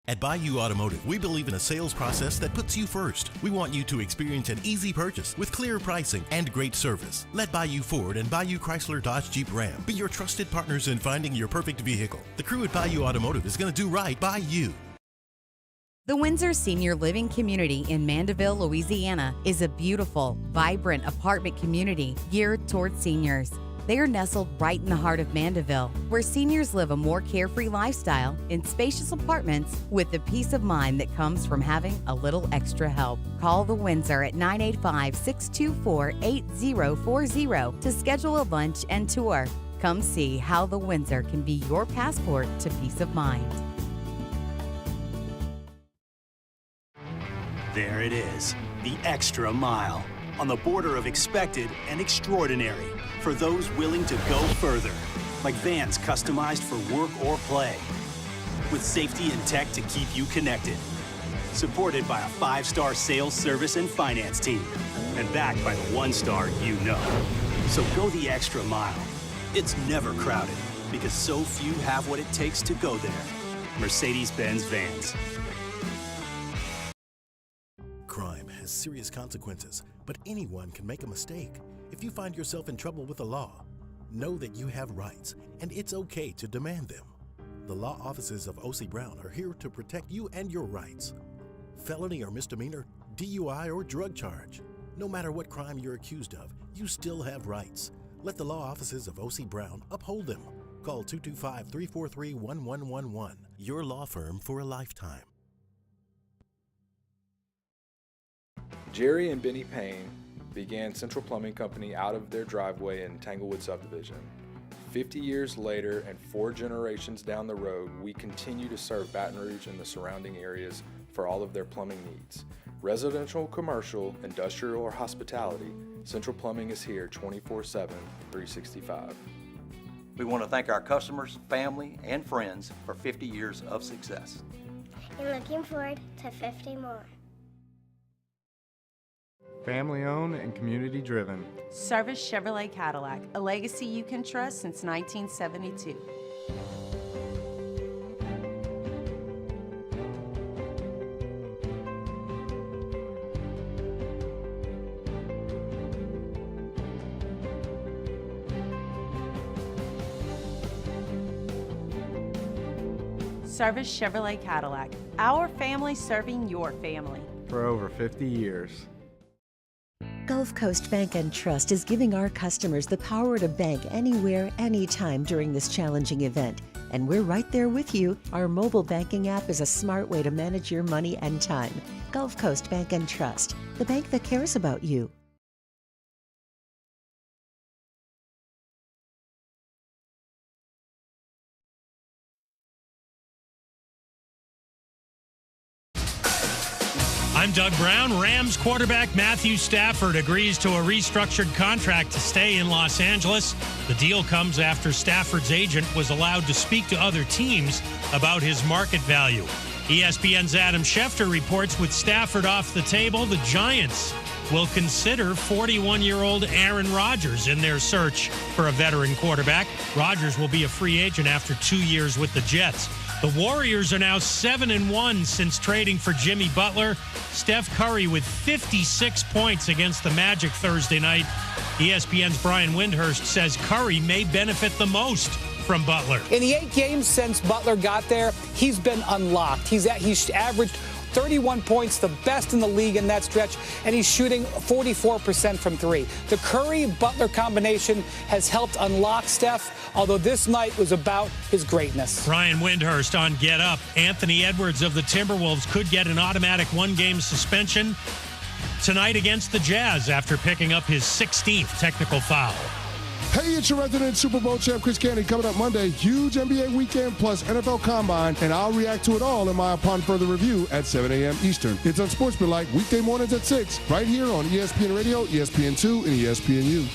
At Bayou Automotive, we believe in a sales process that puts you first. We want you to experience an easy purchase with clear pricing and great service. Let Bayou Ford and Bayou Chrysler Dodge Jeep Ram be your trusted partners in finding your perfect vehicle. The crew at Bayou Automotive is going to do right by you. The Windsor Senior Living Community in Mandeville, Louisiana is a beautiful, vibrant apartment community geared toward seniors. They are nestled right in the heart of Mandeville, where seniors live a more carefree lifestyle in spacious apartments with the peace of mind that comes from having a little extra help. Call the Windsor at 985-624-8040 to schedule a lunch and tour. Come see how the Windsor can be your passport to peace of mind. There it is, the extra mile, on the border of expected and extraordinary, for those willing to go further, like vans customized for work or play, with safety and tech to keep you connected. Supported by a 5-star sales, service, and finance team, and backed by the 1-star you know. So go the extra mile. It's never crowded, because so few have what it takes to go there. Mercedes-Benz Vans. Crime has serious consequences, but anyone can make a mistake. If you find yourself in trouble with the law, know that you have rights, and it's okay to demand them. The law offices of O.C. Brown are here to protect you and your rights. Felony or misdemeanor, DUI or drug charge. No matter what crime you're accused of, you still have rights. Let the law offices of O.C. Brown uphold them. Call 225-343-1111. Your law firm for a lifetime. Jerry and Benny Payne began Central Plumbing Company out of their driveway in Tanglewood Subdivision. 50 years later and 4 generations down the road, we continue to serve Baton Rouge and the surrounding areas for all of their plumbing needs. Residential, commercial, industrial, or hospitality, Central Plumbing is here 24/7, 365. We want to thank our customers, family, and friends for 50 years of success. And looking forward to 50 more. Family owned and community driven. Service Chevrolet Cadillac, a legacy you can trust since 1972. Service Chevrolet Cadillac, our family serving your family. for over 50 years. Gulf Coast Bank and Trust is giving our customers the power to bank anywhere, anytime during this challenging event. And we're right there with you. Our mobile banking app is a smart way to manage your money and time. Gulf Coast Bank and Trust, the bank that cares about you. I'm Doug Brown. Rams quarterback Matthew Stafford agrees to a restructured contract to stay in Los Angeles. The deal comes after Stafford's agent was allowed to speak to other teams about his market value. ESPN's Adam Schefter reports with Stafford off the table, the Giants will consider 41-year-old Aaron Rodgers in their search for a veteran quarterback. Rodgers will be a free agent after 2 years with the Jets. The Warriors are now 7-1 since trading for Jimmy Butler. Steph Curry with 56 points against the Magic Thursday night. ESPN's Brian Windhurst says Curry may benefit the most from Butler. In the 8 games since Butler got there, he's been unlocked. He's averaged 31 points, the best in the league in that stretch, and he's shooting 44% from 3. The Curry-Butler combination has helped unlock Steph, although this night was about his greatness. Brian Windhurst on Get Up. Anthony Edwards of the Timberwolves could get an automatic 1-game suspension tonight against the Jazz after picking up his 16th technical foul. Hey, it's your resident Super Bowl champ, Chris Candy. Coming up Monday, huge NBA weekend plus NFL Combine, and I'll react to it all in my Upon Further Review at 7 a.m. Eastern. It's Unsportsmanlike, weekday mornings at 6, right here on ESPN Radio, ESPN2, and ESPNU.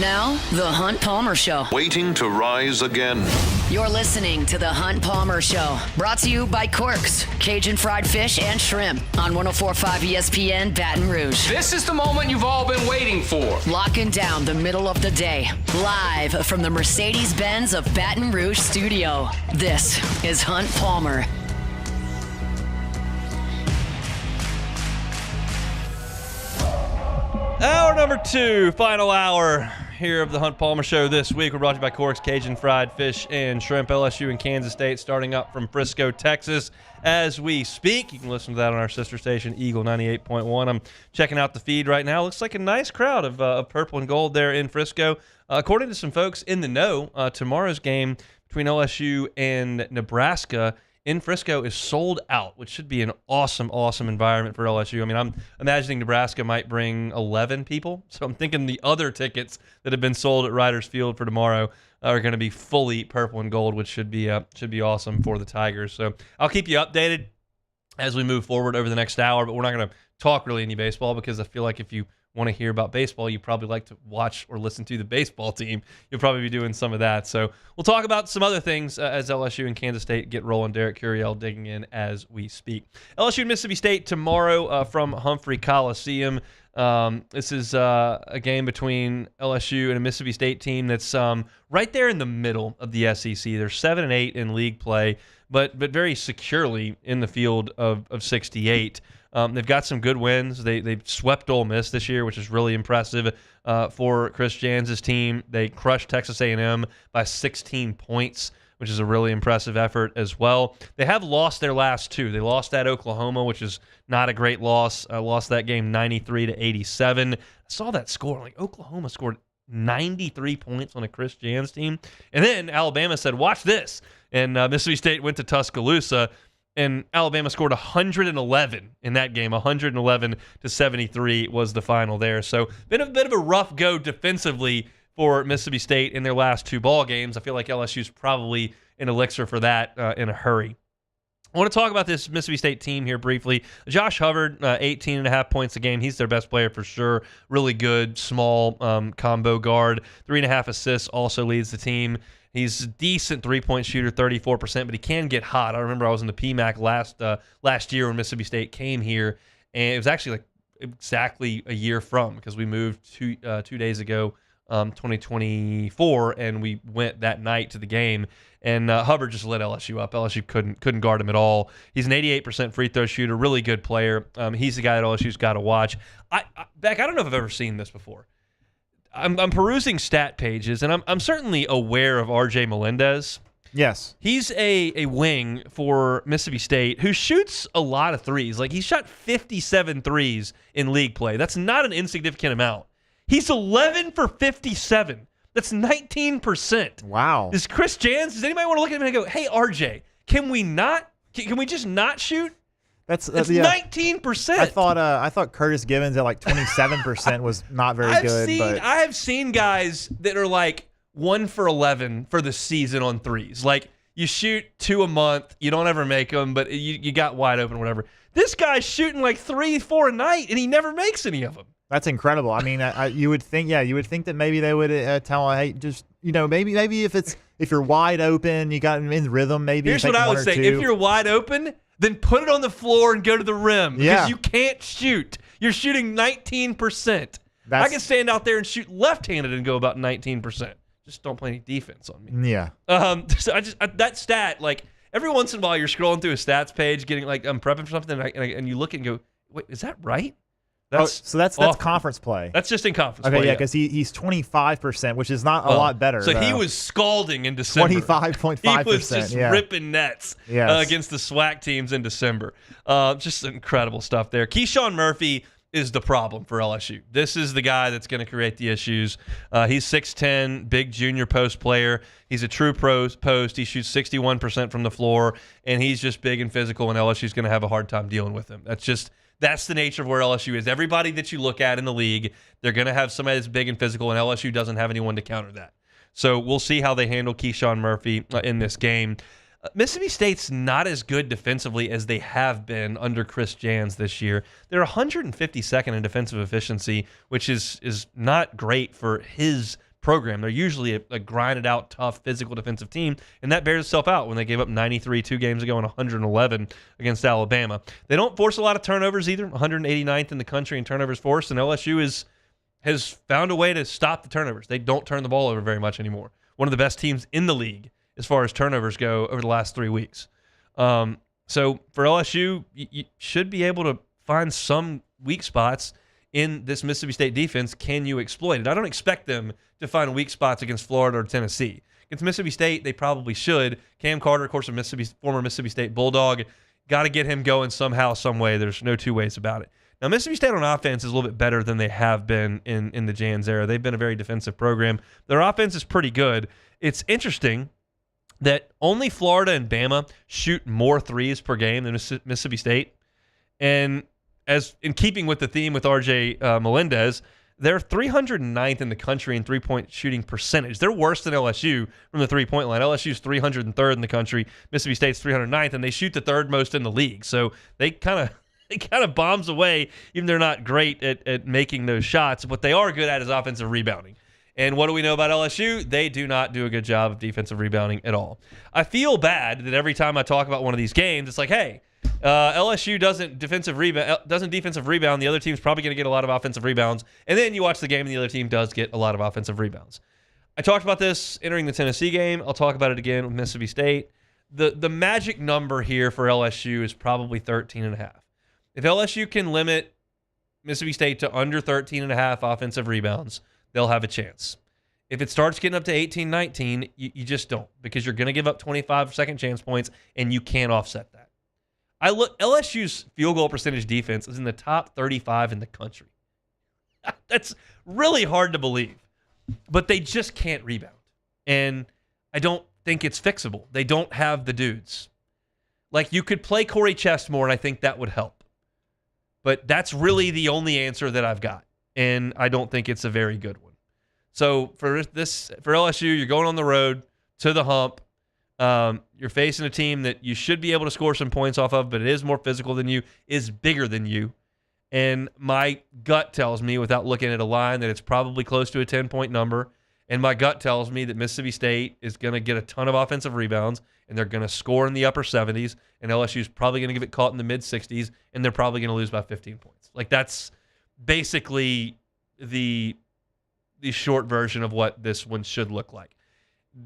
Now, The Hunt Palmer Show. Waiting to rise again. You're listening to The Hunt Palmer Show. Brought to you by Corks, Cajun Fried Fish and Shrimp on 104.5 ESPN Baton Rouge. This is the moment you've all been waiting for. Locking down the middle of the day. Live from the Mercedes-Benz of Baton Rouge studio. This is Hunt Palmer. Hour number 2, final hour here of the Hunt Palmer Show this week. We're brought to you by Corks, Cajun Fried Fish and Shrimp. LSU and Kansas State starting up from Frisco, Texas as we speak. You can listen to that on our sister station, Eagle 98.1. I'm checking out the feed right now. Looks like a nice crowd of purple and gold there in Frisco. According to some folks in the know, tomorrow's game between LSU and Nebraska in Frisco is sold out, which should be an awesome, awesome environment for LSU. I mean, I'm imagining Nebraska might bring 11 people, so I'm thinking the other tickets that have been sold at Riders Field for tomorrow are going to be fully purple and gold, which should be awesome for the Tigers. So I'll keep you updated as we move forward over the next hour, but we're not going to talk really any baseball because I feel like if you want to hear about baseball, you probably like to watch or listen to the baseball team. You'll probably be doing some of that. So we'll talk about some other things as LSU and Kansas State get rolling. Derek Curiel digging in as we speak. LSU and Mississippi State tomorrow from Humphrey Coliseum. This is a game between LSU and a Mississippi State team that's right there in the middle of the SEC. They're 7-8 in league play, but very securely in the field of 68. They've got some good wins. They swept Ole Miss this year, which is really impressive for Chris Jans' team. They crushed Texas A&M by 16 points, which is a really impressive effort as well. They have lost their last 2. They lost at Oklahoma, which is not a great loss. Lost that game 93-87. I saw that score. Like, Oklahoma scored 93 points on a Chris Jans team. And then Alabama said, watch this. And Mississippi State went to Tuscaloosa, and Alabama scored 111 in that game. 111-73 was the final there. So been a bit of a rough go defensively for Mississippi State in their last 2 ball games. I feel like LSU's probably an elixir for that in a hurry. I want to talk about this Mississippi State team here briefly. Josh Hubbard, 18.5 points a game. He's their best player for sure. Really good, small combo guard. 3.5 assists, also leads the team. He's a decent three-point shooter, 34%, but he can get hot. I remember I was in the PMAC last year when Mississippi State came here, and it was actually like exactly a year from, because we moved 2 days ago, 2024, and we went that night to the game, and Hubbard just lit LSU up. LSU couldn't guard him at all. He's an 88% free throw shooter, really good player. He's the guy that LSU's got to watch. Beck, I don't know if I've ever seen this before. I'm perusing stat pages, and I'm certainly aware of R.J. Melendez, Yes. He's a wing for Mississippi State who shoots a lot of threes. Like, he shot 57 threes in league play. That's not an insignificant amount. He's 11 for 57. That's 19%. Wow. Does Chris Jans, does anybody want to look at him and go, hey, RJ, can we just not shoot? That's 19%. I thought Curtis Givens at like 27% was not very good. But I have seen guys that are like 1 for 11 for the season on threes. Like, you shoot 2 a month, you don't ever make them, but you got wide open or whatever. This guy's shooting like 3, 4 a night, and he never makes any of them. That's incredible. I mean, you would think that maybe they would tell him, hey, just maybe if you're wide open, you got him in rhythm. Maybe here's what I would say: if you're wide open, then put it on the floor and go to the rim because you can't shoot. You're shooting 19%. I can stand out there and shoot left-handed and go about 19%. Just don't play any defense on me. Yeah. So that stat, like, every once in a while you're scrolling through a stats page, getting like I'm prepping for something, and you look and go, wait, is that right? That's conference play. That's just in conference play. Okay, yeah, because he's 25%, which is not a lot better. So he was scalding in December. 25.5%. He was just ripping nets against the SWAC teams in December. Just incredible stuff there. Keyshawn Murphy is the problem for LSU. This is the guy that's going to create the issues. He's 6'10", big junior post player. He's a true post. He shoots 61% from the floor, and he's just big and physical, and LSU's going to have a hard time dealing with him. That's the nature of where LSU is. Everybody that you look at in the league, they're going to have somebody that's big and physical, and LSU doesn't have anyone to counter that. So we'll see how they handle Keyshawn Murphy in this game. Mississippi State's not as good defensively as they have been under Chris Jans this year. They're 152nd in defensive efficiency, which is not great for his program. They're usually a grinded out, tough, physical defensive team, and that bears itself out when they gave up 93 2 games ago and 111 against Alabama. They don't force a lot of turnovers either, 189th in the country in turnovers forced, and LSU has found a way to stop the turnovers. They don't turn the ball over very much anymore. One of the best teams in the league as far as turnovers go over the last 3 weeks. So for LSU, you should be able to find some weak spots in this Mississippi State defense. Can you exploit it? I don't expect them to find weak spots against Florida or Tennessee. Against Mississippi State, they probably should. Cam Carter, of course, former Mississippi State Bulldog. Got to get him going somehow, some way. There's no two ways about it. Now, Mississippi State on offense is a little bit better than they have been in the Jans era. They've been a very defensive program. Their offense is pretty good. It's interesting that only Florida and Bama shoot more threes per game than Mississippi State. And as in keeping with the theme with RJ Melendez, they're 309th in the country in three-point shooting percentage. They're worse than LSU from the three-point line. LSU's 303rd in the country. Mississippi State's 309th, and they shoot the third most in the league. So they kind of bombs away, even they're not great at making those shots. What they are good at is offensive rebounding. And what do we know about LSU? They do not do a good job of defensive rebounding at all. I feel bad that every time I talk about one of these games, it's like, hey, LSU doesn't defensive rebound. The other team's probably going to get a lot of offensive rebounds. And then you watch the game, and the other team does get a lot of offensive rebounds. I talked about this entering the Tennessee game. I'll talk about it again with Mississippi State. The magic number here for LSU is probably 13.5. If LSU can limit Mississippi State to under 13.5 offensive rebounds, they'll have a chance. If it starts getting up to 18, 19, you just don't, because you're going to give up 25 second chance points, and you can't offset that. LSU's field goal percentage defense is in the top 35 in the country. That's really hard to believe, but they just can't rebound, and I don't think it's fixable. They don't have the dudes. Like, you could play Corey Chestmore, and I think that would help, but that's really the only answer that I've got, and I don't think it's a very good one. So for LSU, you're going on the road to the hump. You're facing a team that you should be able to score some points off of, but it is more physical than you, is bigger than you. And my gut tells me, without looking at a line, that it's probably close to a 10-point number. And my gut tells me that Mississippi State is going to get a ton of offensive rebounds, and they're going to score in the upper 70s, and LSU is probably going to get caught in the mid-60s, and they're probably going to lose by 15 points. Like, that's basically the short version of what this one should look like.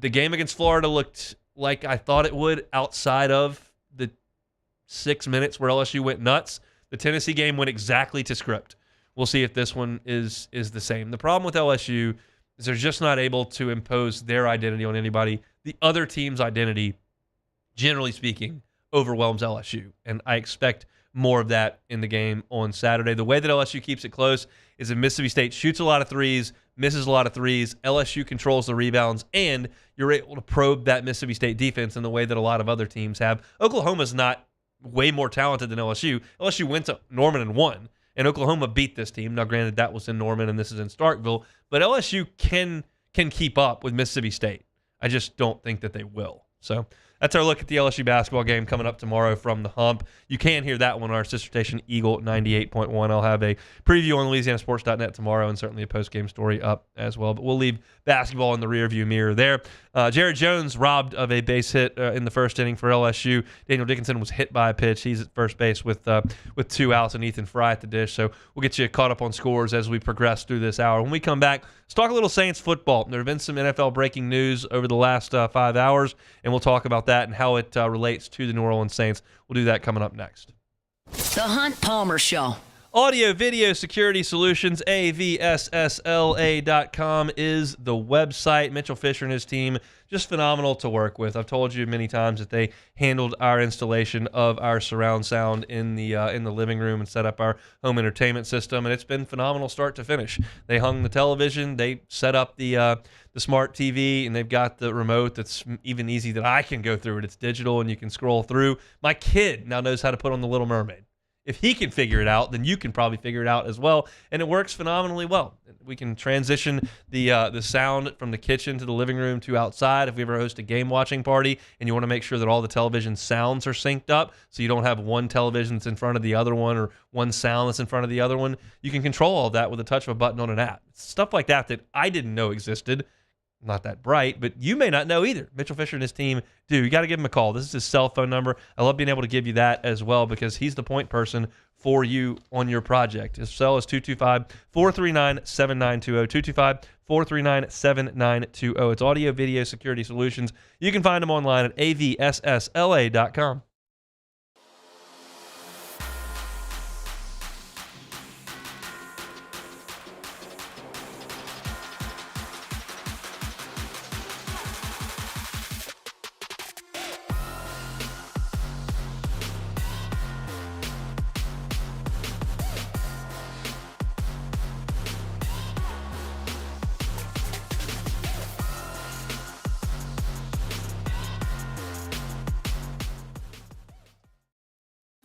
The game against Florida looked like I thought it would outside of the 6 minutes where LSU went nuts. The Tennessee game went exactly to script. We'll see if this one is the same. The problem with LSU is they're just not able to impose their identity on anybody. the other team's identity, generally speaking, overwhelms LSU. And I expect more of that in the game on Saturday. The way that LSU keeps it close is that Mississippi State shoots a lot of threes, misses a lot of threes, LSU controls the rebounds, and you're able to probe that Mississippi State defense in the way that a lot of other teams have. Oklahoma's not way more talented than LSU. LSU went to Norman and won, and Oklahoma beat this team. Now, granted, that was in Norman and this is in Starkville, but LSU can keep up with Mississippi State. I just don't think that they will. So that's our look at the LSU basketball game coming up tomorrow from the Hump. You can hear that one on our sister station, Eagle 98.1. I'll have a preview on LouisianaSports.net tomorrow and certainly a post-game story up as well. But we'll leave basketball in the rearview mirror there. Jared Jones robbed of a base hit in the first inning for LSU. Daniel Dickinson was hit by a pitch. He's at first base with 2 outs and Ethan Fry at the dish. So we'll get you caught up on scores as we progress through this hour. When we come back, let's talk a little Saints football. There have been some NFL breaking news over the last 5 hours, and we'll talk about that and how it relates to the New Orleans Saints. We'll do that coming up next. The Hunt Palmer Show. Audio Video Security Solutions, avssla.com is the website. Mitchell Fisher and his team, just phenomenal to work with. I've told you many times that they handled our installation of our surround sound in the living room and set up our home entertainment system, and it's been phenomenal start to finish. They hung the television, they set up the smart TV, and they've got the remote that's even easy that I can go through it. It's digital, and you can scroll through. My kid now knows how to put on The Little Mermaid. If he can figure it out, then you can probably figure it out as well, and it works phenomenally well. We can transition the sound from the kitchen to the living room to outside. If we ever host a game-watching party and you want to make sure that all the television sounds are synced up so you don't have one television that's in front of the other one or one sound that's in front of the other one, you can control all that with a touch of a button on an app. Stuff like that I didn't know existed. Not that bright, but you may not know either. Mitchell Fisher and his team do. You got to give him a call. This is his cell phone number. I love being able to give you that as well because he's the point person for you on your project. His cell is 225-439-7920, 225-439-7920. It's Audio Video Security Solutions. You can find them online at avssla.com.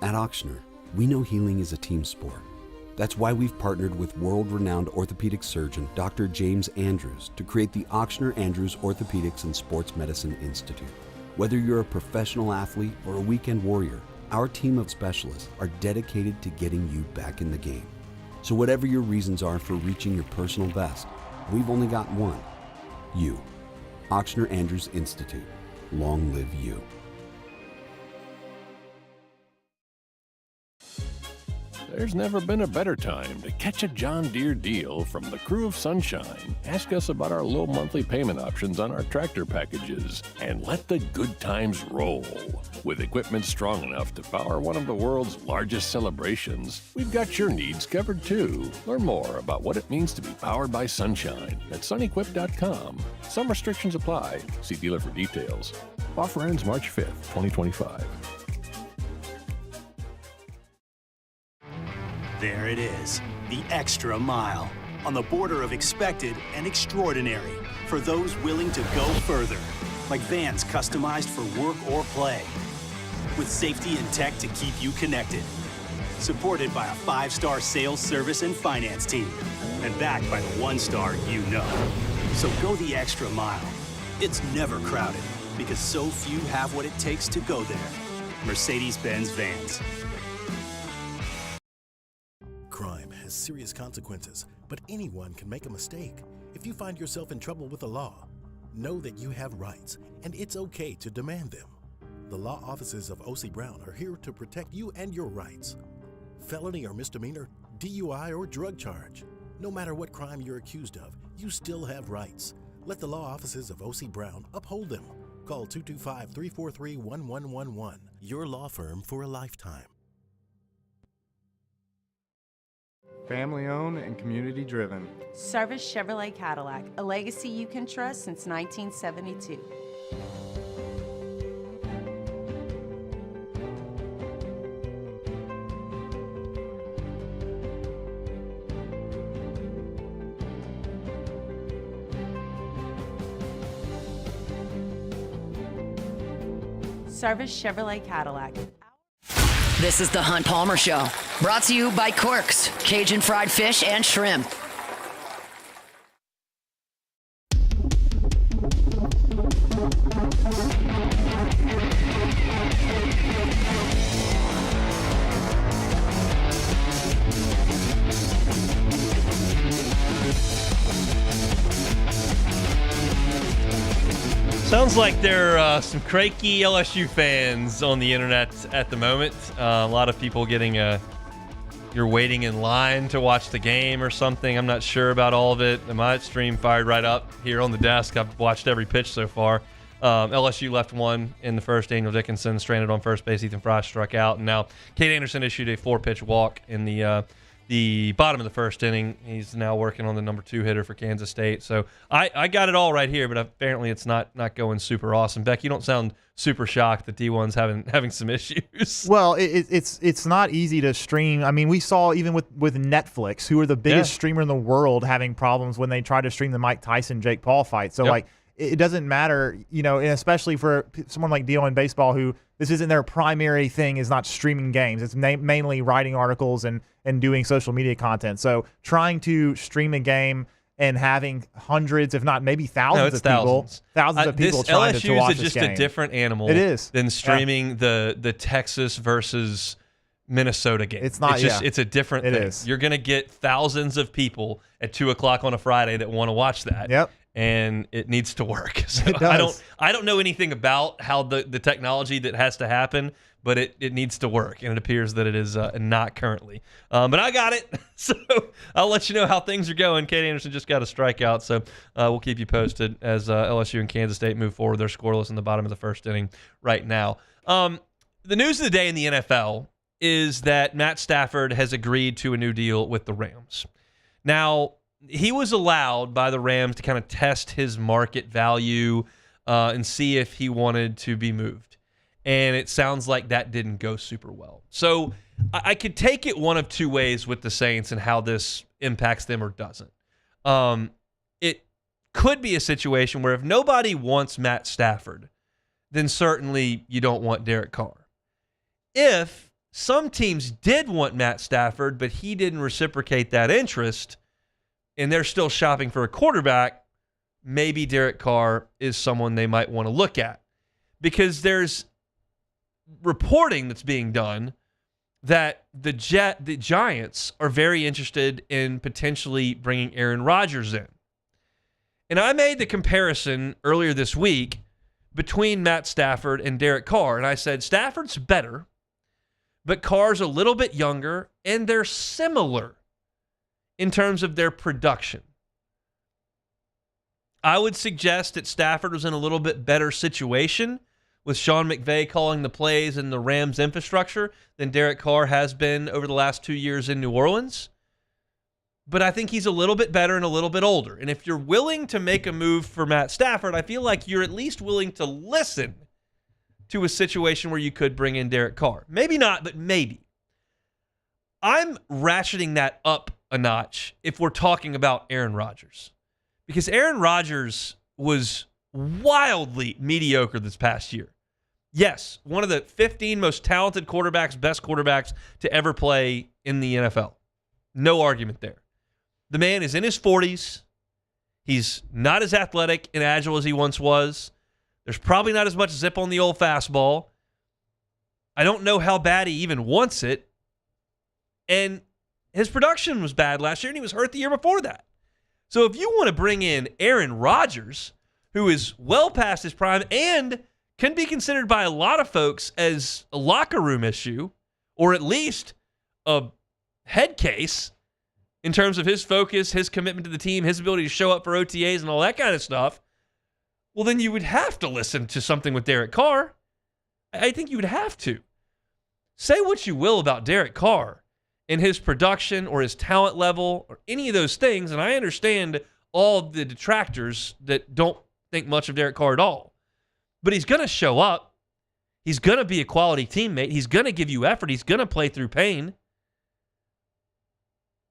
At Auctioner, we know healing is a team sport. That's why we've partnered with world-renowned orthopedic surgeon Dr. James Andrews to create the Auctioner Andrews Orthopedics and Sports Medicine Institute. Whether you're a professional athlete or a weekend warrior, our team of specialists are dedicated to getting you back in the game. So whatever your reasons are for reaching your personal best, we've only got one: you. Auctioner Andrews Institute. Long live you. There's never been a better time to catch a John Deere deal from the crew of Sunshine. Ask us about our low monthly payment options on our tractor packages and let the good times roll. With equipment strong enough to power one of the world's largest celebrations, we've got your needs covered too. Learn more about what it means to be powered by Sunshine at sunequip.com. Some restrictions apply. See dealer for details. Offer ends March 5th, 2025. There it is, the extra mile, on the border of expected and extraordinary for those willing to go further, like vans customized for work or play, with safety and tech to keep you connected, supported by a 5-star sales service and finance team, and backed by the 1-star you know. So go the extra mile. It's never crowded because so few have what it takes to go there. Mercedes-Benz Vans. Crime has serious consequences, but anyone can make a mistake. If you find yourself in trouble with the law, know that you have rights, and it's okay to demand them. The law offices of O.C. Brown are here to protect you and your rights. Felony or misdemeanor, DUI or drug charge. No matter what crime you're accused of, you still have rights. Let the law offices of O.C. Brown uphold them. Call 225-343-1111. Your law firm for a lifetime. Family owned and community driven. Service Chevrolet Cadillac, a legacy you can trust since 1972. Service Chevrolet Cadillac. This is the Hunt Palmer Show, brought to you by Quirks, Cajun fried fish and shrimp. Sounds like there are some cranky LSU fans on the internet at the moment. A lot of people getting you're waiting in line to watch the game or something. I'm not sure about all of it. My stream fired right up here on the desk. I've watched every pitch so far. LSU left one in the first. Daniel Dickinson stranded on first base. Ethan Fry struck out. And now Cade Anderson issued a 4-pitch walk in the bottom of the first inning. He's now working on the number 2 hitter for Kansas State. So I got it all right here, but apparently it's not going super awesome. Beck, you don't sound super shocked that D1's having some issues. Well, it's not easy to stream. I mean, we saw even with Netflix, who are the biggest streamer in the world, having problems when they try to stream the Mike Tyson-Jake Paul fight. So, it doesn't matter, and especially for someone like D1 in baseball who this isn't their primary thing, is not streaming games. It's mainly writing articles and doing social media content. So trying to stream a game and having hundreds, if not maybe thousands of people trying to watch this game. LSU is just a different animal. It is. Than streaming the Texas versus Minnesota game. It's not. It's a different thing. It is. You're going to get thousands of people at 2:00 on a Friday that want to watch that. Yep. And it needs to work. So it does. I don't know anything about how the technology that has to happen, but it needs to work, and it appears that it is not currently. But I got it, so I'll let you know how things are going. Cade Anderson just got a strikeout, so we'll keep you posted as LSU and Kansas State move forward. They're scoreless in the bottom of the first inning right now. The news of the day in the NFL is that Matt Stafford has agreed to a new deal with the Rams. Now, he was allowed by the Rams to kind of test his market value and see if he wanted to be moved. And it sounds like that didn't go super well. So I could take it one of two ways with the Saints and how this impacts them or doesn't. It could be a situation where if nobody wants Matt Stafford, then certainly you don't want Derek Carr. If some teams did want Matt Stafford, but he didn't reciprocate that interest, and they're still shopping for a quarterback, maybe Derek Carr is someone they might want to look at. Because there's reporting that's being done that the Giants are very interested in potentially bringing Aaron Rodgers in. And I made the comparison earlier this week between Matt Stafford and Derek Carr, and I said Stafford's better, but Carr's a little bit younger, and they're similar in terms of their production. I would suggest that Stafford was in a little bit better situation with Sean McVay calling the plays in the Rams infrastructure than Derek Carr has been over the last 2 years in New Orleans. But I think he's a little bit better and a little bit older. And if you're willing to make a move for Matt Stafford, I feel like you're at least willing to listen to a situation where you could bring in Derek Carr. Maybe not, but maybe. I'm ratcheting that up a notch if we're talking about Aaron Rodgers. Because Aaron Rodgers was wildly mediocre this past year. Yes, one of the 15 most talented quarterbacks, best quarterbacks to ever play in the NFL. No argument there. The man is in his 40s. He's not as athletic and agile as he once was. There's probably not as much zip on the old fastball. I don't know how bad he even wants it. And his production was bad last year, and he was hurt the year before that. So if you want to bring in Aaron Rodgers, who is well past his prime and can be considered by a lot of folks as a locker room issue, or at least a head case in terms of his focus, his commitment to the team, his ability to show up for OTAs and all that kind of stuff, well, then you would have to listen to something with Derek Carr. I think you would have to. Say what you will about Derek Carr and his production or his talent level or any of those things, and I understand all the detractors that don't think much of Derek Carr at all. but he's going to show up. He's going to be a quality teammate. He's going to give you effort. He's going to play through pain.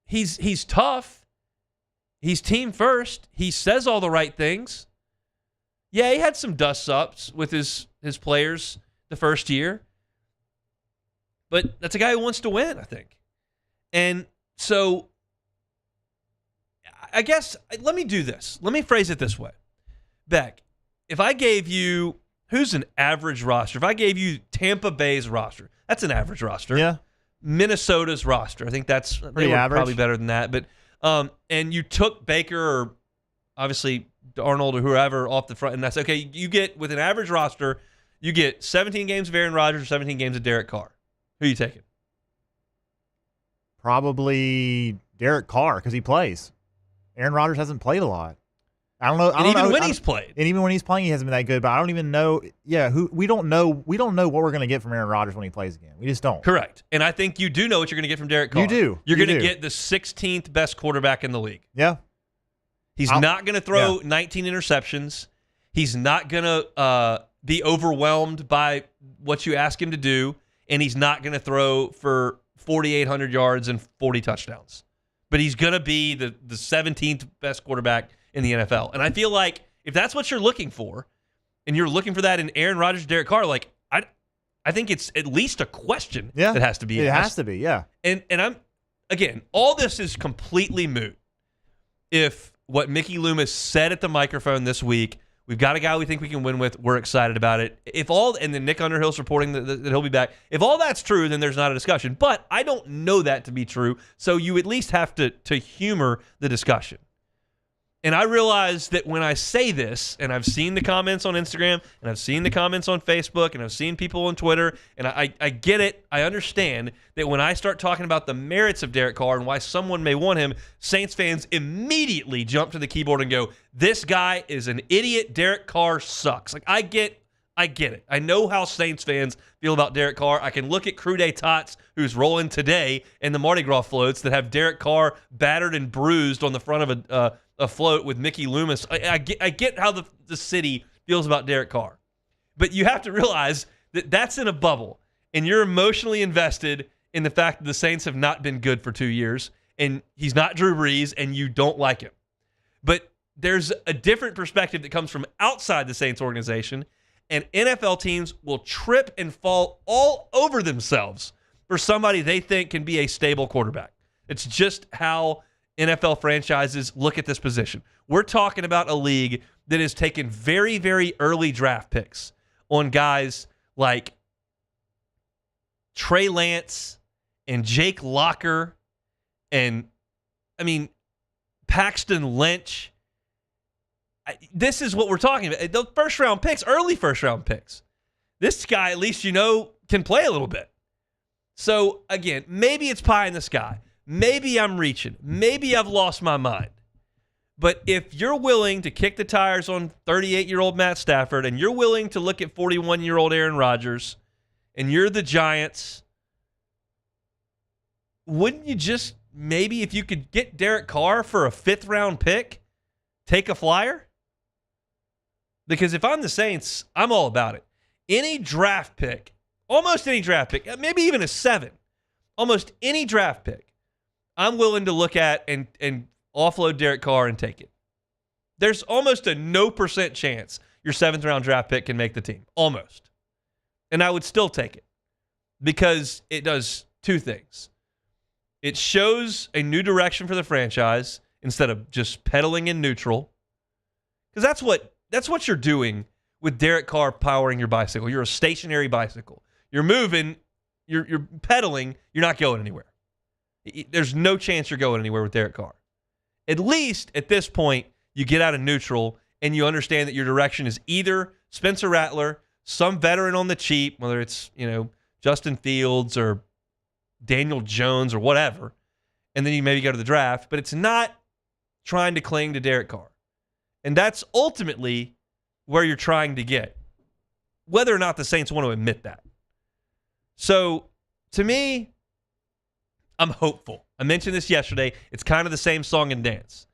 He's tough. He's team first. He says all the right things. Yeah, he had some dust-ups with his players the first year. But that's a guy who wants to win, I think. And so I guess let me do this. Let me phrase it this way. Beck, if I gave you, who's an average roster? If I gave you Tampa Bay's roster, that's an average roster. Yeah. Minnesota's roster, I think that's pretty average. Probably better than that. But and you took Baker or obviously Arnold or whoever off the front, and that's okay. You get with an average roster, you get 17 games of Aaron Rodgers or 17 games of Derek Carr. Who are you taking? Probably Derek Carr because he plays. Aaron Rodgers hasn't played a lot. I don't know. And even when he's played, and even when he's playing, he hasn't been that good. But I don't even know. Yeah, we don't know. We don't know what we're going to get from Aaron Rodgers when he plays again. We just don't. Correct. And I think you do know what you're going to get from Derek Carr. You do. You're going to get the 16th best quarterback in the league. Yeah. He's not going to throw 19 interceptions. He's not going to be overwhelmed by what you ask him to do, and he's not going to throw for 4,800 yards and 40 touchdowns. But he's going to be the 17th best quarterback in the NFL. And I feel like if that's what you're looking for, and you're looking for that in Aaron Rodgers, Derek Carr, like I think it's at least a question that has to be asked. It has to be, yeah. And I'm, again, all this is completely moot if what Mickey Loomis said at the microphone this week, we've got a guy we think we can win with, we're excited about it. And then Nick Underhill's reporting that he'll be back. If all that's true, then there's not a discussion. But I don't know that to be true, so you at least have to humor the discussion. And I realize that when I say this, and I've seen the comments on Instagram, and I've seen the comments on Facebook, and I've seen people on Twitter, and I get it. I understand that when I start talking about the merits of Derek Carr and why someone may want him, Saints fans immediately jump to the keyboard and go, this guy is an idiot. Derek Carr sucks. Like, I get it. I know how Saints fans feel about Derek Carr. I can look at Crew Day Tots, who's rolling today, and the Mardi Gras floats that have Derek Carr battered and bruised on the front of a float with Mickey Loomis. I get how the city feels about Derek Carr. But you have to realize that that's in a bubble, and you're emotionally invested in the fact that the Saints have not been good for 2 years, and he's not Drew Brees, and you don't like him. But there's a different perspective that comes from outside the Saints organization, and NFL teams will trip and fall all over themselves for somebody they think can be a stable quarterback. It's just how NFL franchises look at this position. We're talking about a league that has taken very, very early draft picks on guys like Trey Lance and Jake Locker and, Paxton Lynch. This is what we're talking about. The first-round picks, early first-round picks. This guy, at least can play a little bit. So, again, maybe it's pie in the sky. Maybe I'm reaching. Maybe I've lost my mind. But if you're willing to kick the tires on 38-year-old Matt Stafford and you're willing to look at 41-year-old Aaron Rodgers and you're the Giants, wouldn't you just maybe, if you could get Derek Carr for a 5th-round pick, take a flyer? Because if I'm the Saints, I'm all about it. Any draft pick, almost any draft pick, maybe even a 7, almost any draft pick, I'm willing to look at and offload Derek Carr and take it. There's almost a no % chance your 7th-round draft pick can make the team. Almost. And I would still take it because it does 2 things. It shows a new direction for the franchise instead of just pedaling in neutral. Because that's what you're doing with Derek Carr powering your bicycle. You're a stationary bicycle. You're moving, you're pedaling, you're not going anywhere. There's no chance you're going anywhere with Derek Carr. At least at this point, you get out of neutral and you understand that your direction is either Spencer Rattler, some veteran on the cheap, whether it's, Justin Fields or Daniel Jones or whatever, and then you maybe go to the draft, but it's not trying to cling to Derek Carr. And that's ultimately where you're trying to get, whether or not the Saints want to admit that. So, to me, I'm hopeful. I mentioned this yesterday. It's kind of the same song and dance.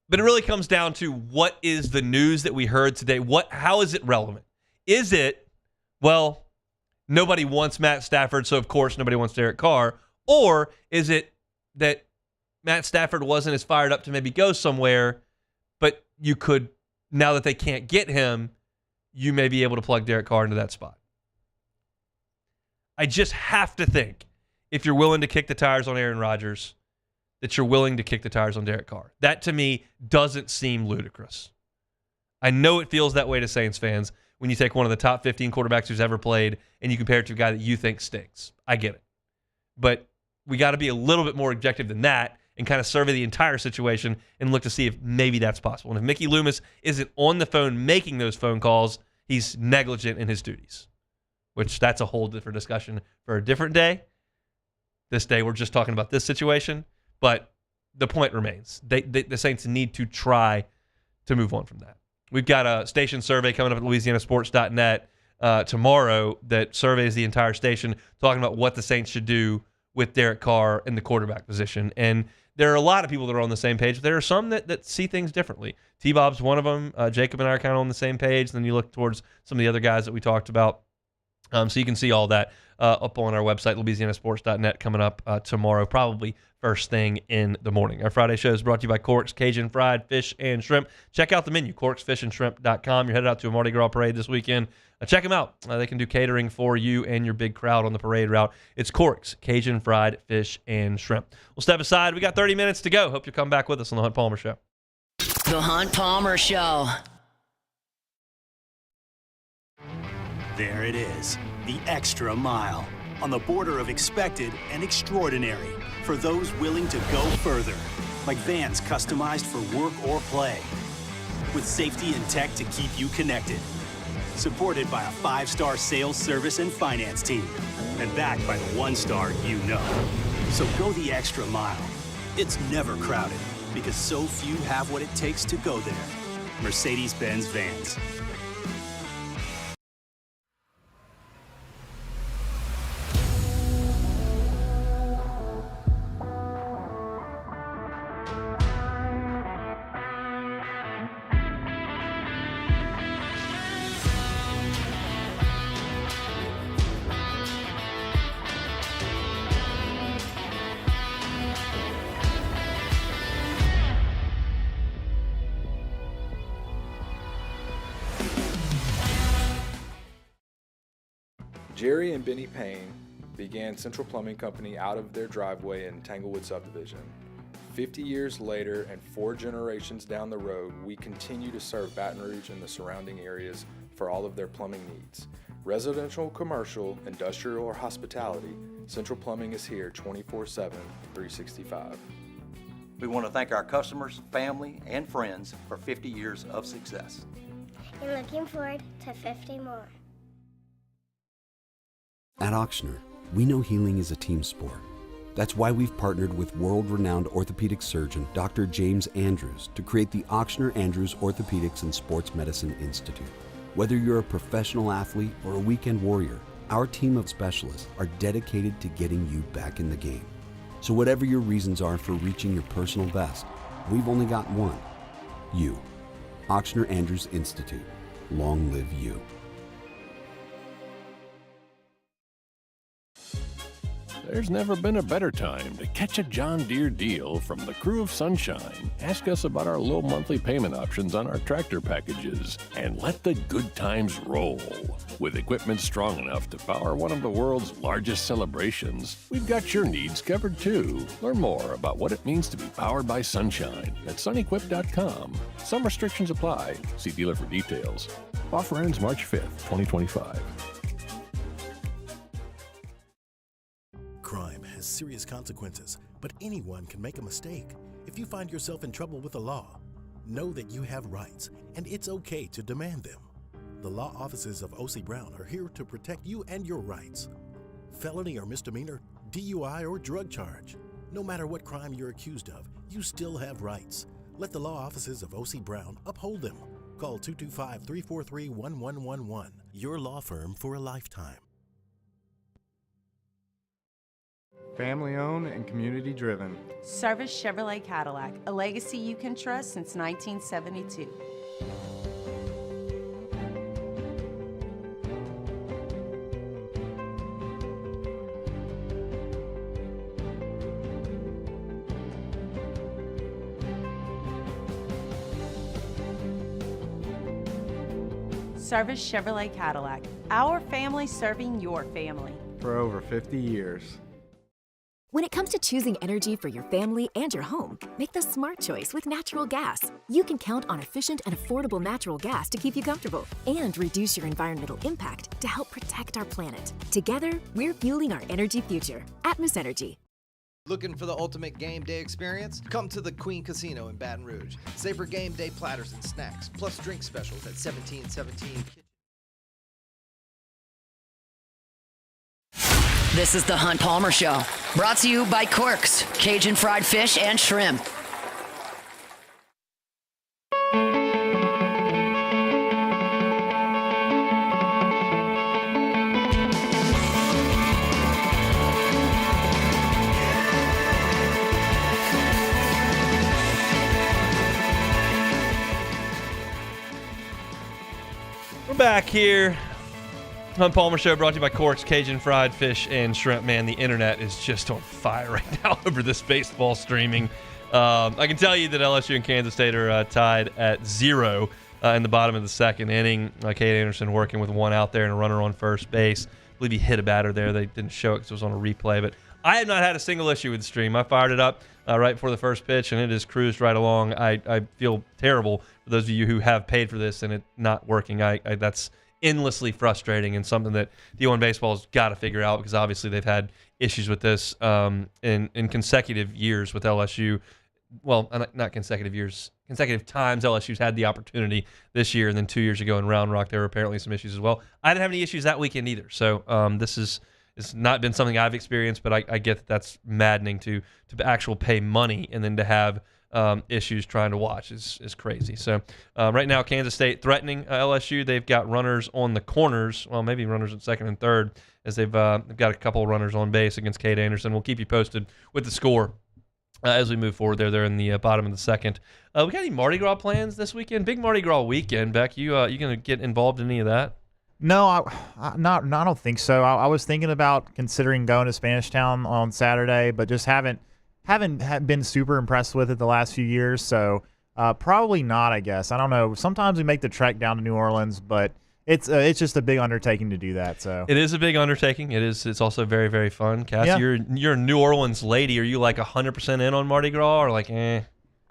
But it really comes down to what is the news that we heard today? How is it relevant? Is it, well, nobody wants Matt Stafford, so of course nobody wants Derek Carr? Or is it that Matt Stafford wasn't as fired up to maybe go somewhere, but you could, now that they can't get him, you may be able to plug Derek Carr into that spot? I just have to think, if you're willing to kick the tires on Aaron Rodgers, that you're willing to kick the tires on Derek Carr. That, to me, doesn't seem ludicrous. I know it feels that way to Saints fans when you take one of the top 15 quarterbacks who's ever played and you compare it to a guy that you think stinks. I get it. But we got to be a little bit more objective than that and kind of survey the entire situation and look to see if maybe that's possible. And if Mickey Loomis isn't on the phone making those phone calls, he's negligent in his duties, which that's a whole different discussion for a different day. This day, we're just talking about this situation, but the point remains. The Saints need to try to move on from that. We've got a station survey coming up at LouisianaSports.net tomorrow that surveys the entire station, talking about what the Saints should do with Derek Carr in the quarterback position. And there are a lot of people that are on the same page, but there are some that see things differently. T-Bob's one of them. Jacob and I are kind of on the same page. And then you look towards some of the other guys that we talked about. So you can see all that up on our website, LouisianaSports.net, coming up tomorrow, probably first thing in the morning. Our Friday show is brought to you by Corks, Cajun Fried Fish and Shrimp. Check out the menu, corksfishandshrimp.com. You're headed out to a Mardi Gras parade this weekend. Check them out. They can do catering for you and your big crowd on the parade route. It's Corks, Cajun Fried Fish and Shrimp. We'll step aside. We got 30 minutes to go. Hope you'll come back with us on The Hunt Palmer Show. The Hunt Palmer Show. There it is, the extra mile, on the border of expected and extraordinary for those willing to go further, like vans customized for work or play, with safety and tech to keep you connected, supported by a 5-star sales service and finance team, and backed by the 1-star you know. So go the extra mile. It's never crowded, because so few have what it takes to go there. Mercedes-Benz Vans. Jerry and Benny Payne began Central Plumbing Company out of their driveway in Tanglewood subdivision. 50 years later and 4 generations down the road, we continue to serve Baton Rouge and the surrounding areas for all of their plumbing needs. Residential, commercial, industrial, or hospitality, Central Plumbing is here 24/7, 365. We want to thank our customers, family, and friends for 50 years of success. And looking forward to 50 more. At Ochsner, we know healing is a team sport. That's why we've partnered with world-renowned orthopedic surgeon Dr. James Andrews to create the Ochsner Andrews Orthopedics and Sports Medicine Institute. Whether you're a professional athlete or a weekend warrior, our team of specialists are dedicated to getting you back in the game. So whatever your reasons are for reaching your personal best, we've only got one: you. Ochsner Andrews Institute. Long live you. There's never been a better time to catch a John Deere deal from the crew of Sunshine. Ask us about our low monthly payment options on our tractor packages and let the good times roll. With equipment strong enough to power one of the world's largest celebrations, we've got your needs covered too. Learn more about what it means to be powered by Sunshine at sunequip.com. Some restrictions apply. See dealer for details. Offer ends March 5th, 2025. Crime has serious consequences, but anyone can make a mistake. If you find yourself in trouble with the law, know that you have rights, and it's okay to demand them. The law offices of O.C. Brown are here to protect you and your rights. Felony or misdemeanor, DUI or drug charge. No matter what crime you're accused of, you still have rights. Let the law offices of O.C. Brown uphold them. Call 225-343-1111. Your law firm for a lifetime. Family owned and community driven. Service Chevrolet Cadillac, a legacy you can trust since 1972. Service Chevrolet Cadillac. Our family serving your family. For over 50 years. When it comes to choosing energy for your family and your home, make the smart choice with natural gas. You can count on efficient and affordable natural gas to keep you comfortable and reduce your environmental impact to help protect our planet. Together, we're fueling our energy future. Atmos Energy. Looking for the ultimate game day experience? Come to the Queen Casino in Baton Rouge. Savor game day platters and snacks, plus drink specials at 1717. This is the Hunt Palmer Show, brought to you by Corks, Cajun fried fish and shrimp. We're back here. Hunt Palmer Show brought to you by Corks, Cajun fried fish and shrimp. Man, the internet is just on fire right now over this baseball streaming. I can tell you that LSU and Kansas State are tied at 0 in the bottom of the second inning. Cade Anderson working with one out there and a runner on first base. I believe he hit a batter there. They didn't show it because it was on a replay. But I have not had a single issue with the stream. I fired it up right before the first pitch, and it has cruised right along. I feel terrible for those of you who have paid for this and it not working. That's endlessly frustrating and something that D1 Baseball's got to figure out, because obviously they've had issues with this in consecutive years with LSU. Well, not consecutive years, consecutive times LSU's had the opportunity this year, and then 2 years ago in Round Rock there were apparently some issues as well. I didn't have any issues that weekend either, so it's not been something I've experienced, but I get that that's maddening to actual pay money and then to have issues trying to watch is crazy. So right now, Kansas State threatening LSU. They've got runners on the corners. Well, maybe runners at second and third, as they've got a couple of runners on base against Cade Anderson. We'll keep you posted with the score as we move forward there. They're in the bottom of the second. We got any Mardi Gras plans this weekend? Big Mardi Gras weekend. Beck, you going to get involved in any of that? No, I don't think so. I was thinking about considering going to Spanish Town on Saturday, but just haven't been super impressed with it the last few years. So probably not, I guess. I don't know. Sometimes we make the trek down to New Orleans, but it's just a big undertaking to do that. So it is a big undertaking. It's also very, very fun. Cass, Yeah. you're a New Orleans lady. Are you like 100% in on Mardi Gras, or like eh?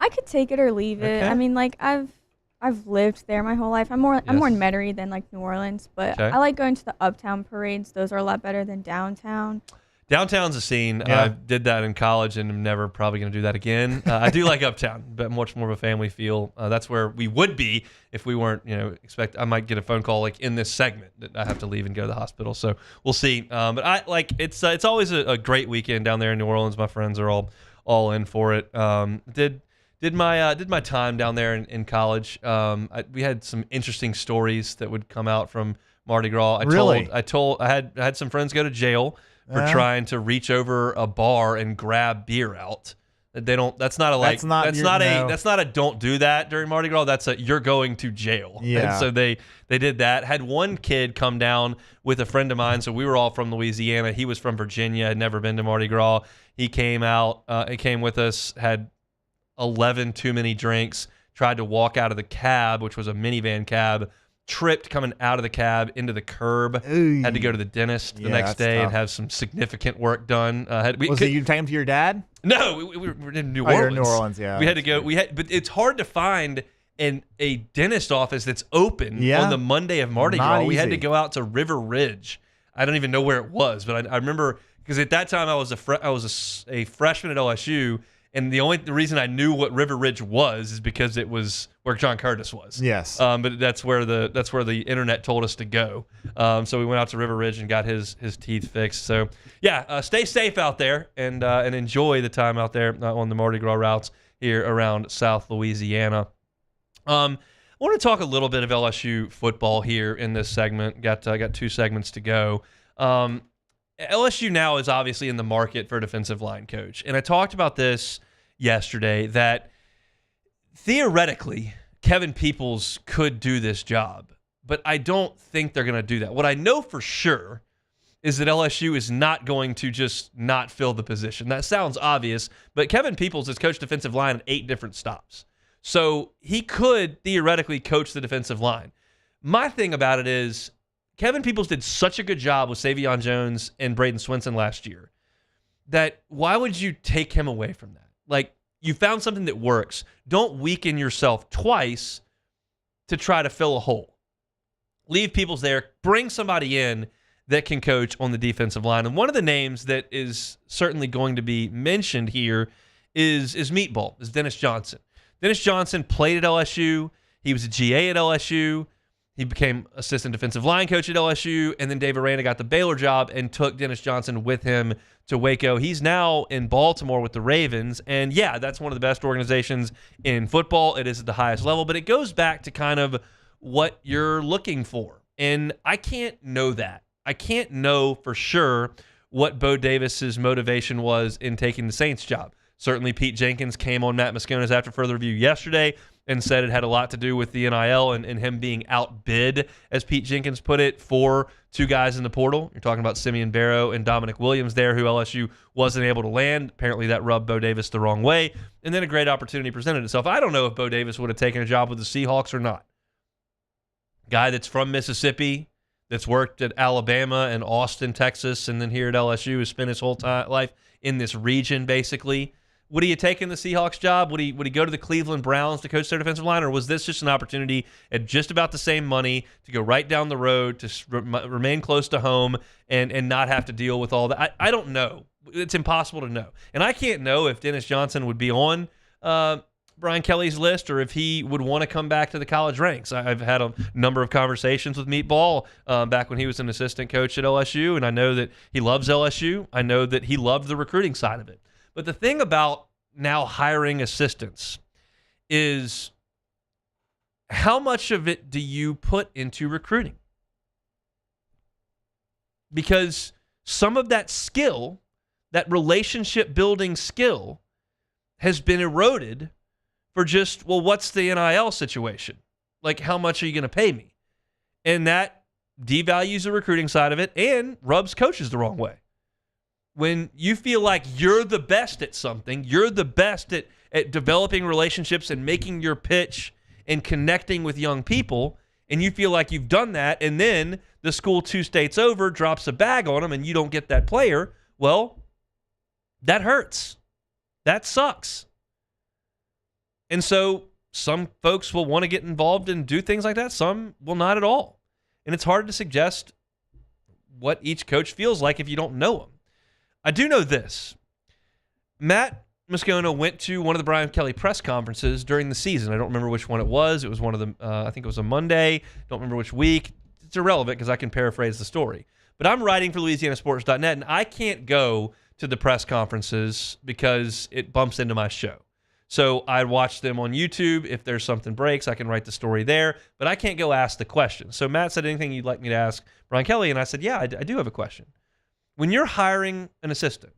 I could take it or leave it. Okay. I mean, like I've lived there my whole life. I'm more in Metairie than like New Orleans, but Okay. I like going to the uptown parades. Those are a lot better than downtown. Downtown's a scene. Yeah. I did that in college, and I'm never probably going to do that again. I do like uptown, but much more of a family feel. That's where we would be if we weren't, I might get a phone call like in this segment that I have to leave and go to the hospital. So we'll see. But I like it's always a great weekend down there in New Orleans. My friends are all in for it. Did my time down there in college. We had some interesting stories that would come out from Mardi Gras. I had some friends go to jail for trying to reach over a bar and grab beer out. That's not a don't do that during Mardi Gras. That's a you're going to jail. Yeah. And so they did that. Had one kid come down with a friend of mine. So we were all from Louisiana. He was from Virginia, had never been to Mardi Gras. He came out, he came with us, had 11 too many drinks, tried to walk out of the cab, which was a minivan cab, tripped coming out of the cab into the curb, had to go to the dentist the next day and have some significant work done. You take him to your dad? No, we were in New Oh, Orleans. you're in New Orleans, yeah. We had to go. But it's hard to find a dentist office that's open on the Monday of Mardi Gras. We had to go out to River Ridge. I don't even know where it was, but I remember because at that time I was a freshman at LSU. And the reason I knew what River Ridge was is because it was where John Curtis was. Yes. But that's where the internet told us to go. So we went out to River Ridge and got his teeth fixed. So yeah, stay safe out there and enjoy the time out there on the Mardi Gras routes here around South Louisiana. I want to talk a little bit of LSU football here in this segment. Got 2 segments to go. LSU now is obviously in the market for a defensive line coach. And I talked about this yesterday that theoretically Kevin Peoples could do this job, but I don't think they're going to do that. What I know for sure is that LSU is not going to just not fill the position. That sounds obvious, but Kevin Peoples has coached defensive line at 8 different stops. So he could theoretically coach the defensive line. My thing about it is Kevin Peoples did such a good job with Savion Jones and Braden Swinson last year that why would you take him away from that? Like, you found something that works. Don't weaken yourself twice to try to fill a hole. Leave Peoples there. Bring somebody in that can coach on the defensive line. And one of the names that is certainly going to be mentioned here is Meatball, is Dennis Johnson. Dennis Johnson played at LSU. He was a GA at LSU. He became assistant defensive line coach at LSU, and then Dave Aranda got the Baylor job and took Dennis Johnson with him to Waco. He's now in Baltimore with the Ravens, and yeah, that's one of the best organizations in football. It is at the highest level, but it goes back to kind of what you're looking for, and I can't know that. I can't know for sure what Bo Davis's motivation was in taking the Saints job. Certainly Pete Jenkins came on Matt Moscona's After Further Review yesterday and said it had a lot to do with the NIL and him being outbid, as Pete Jenkins put it, for two guys in the portal. You're talking about Simeon Barrow and Dominic Williams there, who LSU wasn't able to land. Apparently that rubbed Bo Davis the wrong way. And then a great opportunity presented itself. I don't know if Bo Davis would have taken a job with the Seahawks or not. Guy that's from Mississippi, that's worked at Alabama and Austin, Texas, and then here at LSU, has spent his whole life in this region, basically. Would he have taken the Seahawks job? Would he go to the Cleveland Browns to coach their defensive line, or was this just an opportunity at just about the same money to go right down the road, to remain close to home, and not have to deal with all that? I don't know. It's impossible to know. And I can't know if Dennis Johnson would be on Brian Kelly's list, or if he would want to come back to the college ranks. I've had a number of conversations with Meatball back when he was an assistant coach at LSU, and I know that he loves LSU. I know that he loved the recruiting side of it. But the thing about now hiring assistants is, how much of it do you put into recruiting? Because some of that skill, that relationship building skill, has been eroded for just, well, what's the NIL situation? Like, how much are you going to pay me? And that devalues the recruiting side of it and rubs coaches the wrong way. When you feel like you're the best at something, you're the best at developing relationships and making your pitch and connecting with young people, and you feel like you've done that, and then the school 2 states over drops a bag on them and you don't get that player, well, that hurts. That sucks. And so some folks will want to get involved and do things like that. Some will not at all. And it's hard to suggest what each coach feels like if you don't know them. I do know this. Matt Moscona went to one of the Brian Kelly press conferences during the season. I don't remember which one it was. It was one of the, I think it was a Monday. Don't remember which week. It's irrelevant because I can paraphrase the story. But I'm writing for LouisianaSports.net, and I can't go to the press conferences because it bumps into my show. So I watch them on YouTube. If there's something breaks, I can write the story there. But I can't go ask the question. So Matt said, anything you'd like me to ask Brian Kelly? And I said, yeah, I do have a question. When you're hiring an assistant,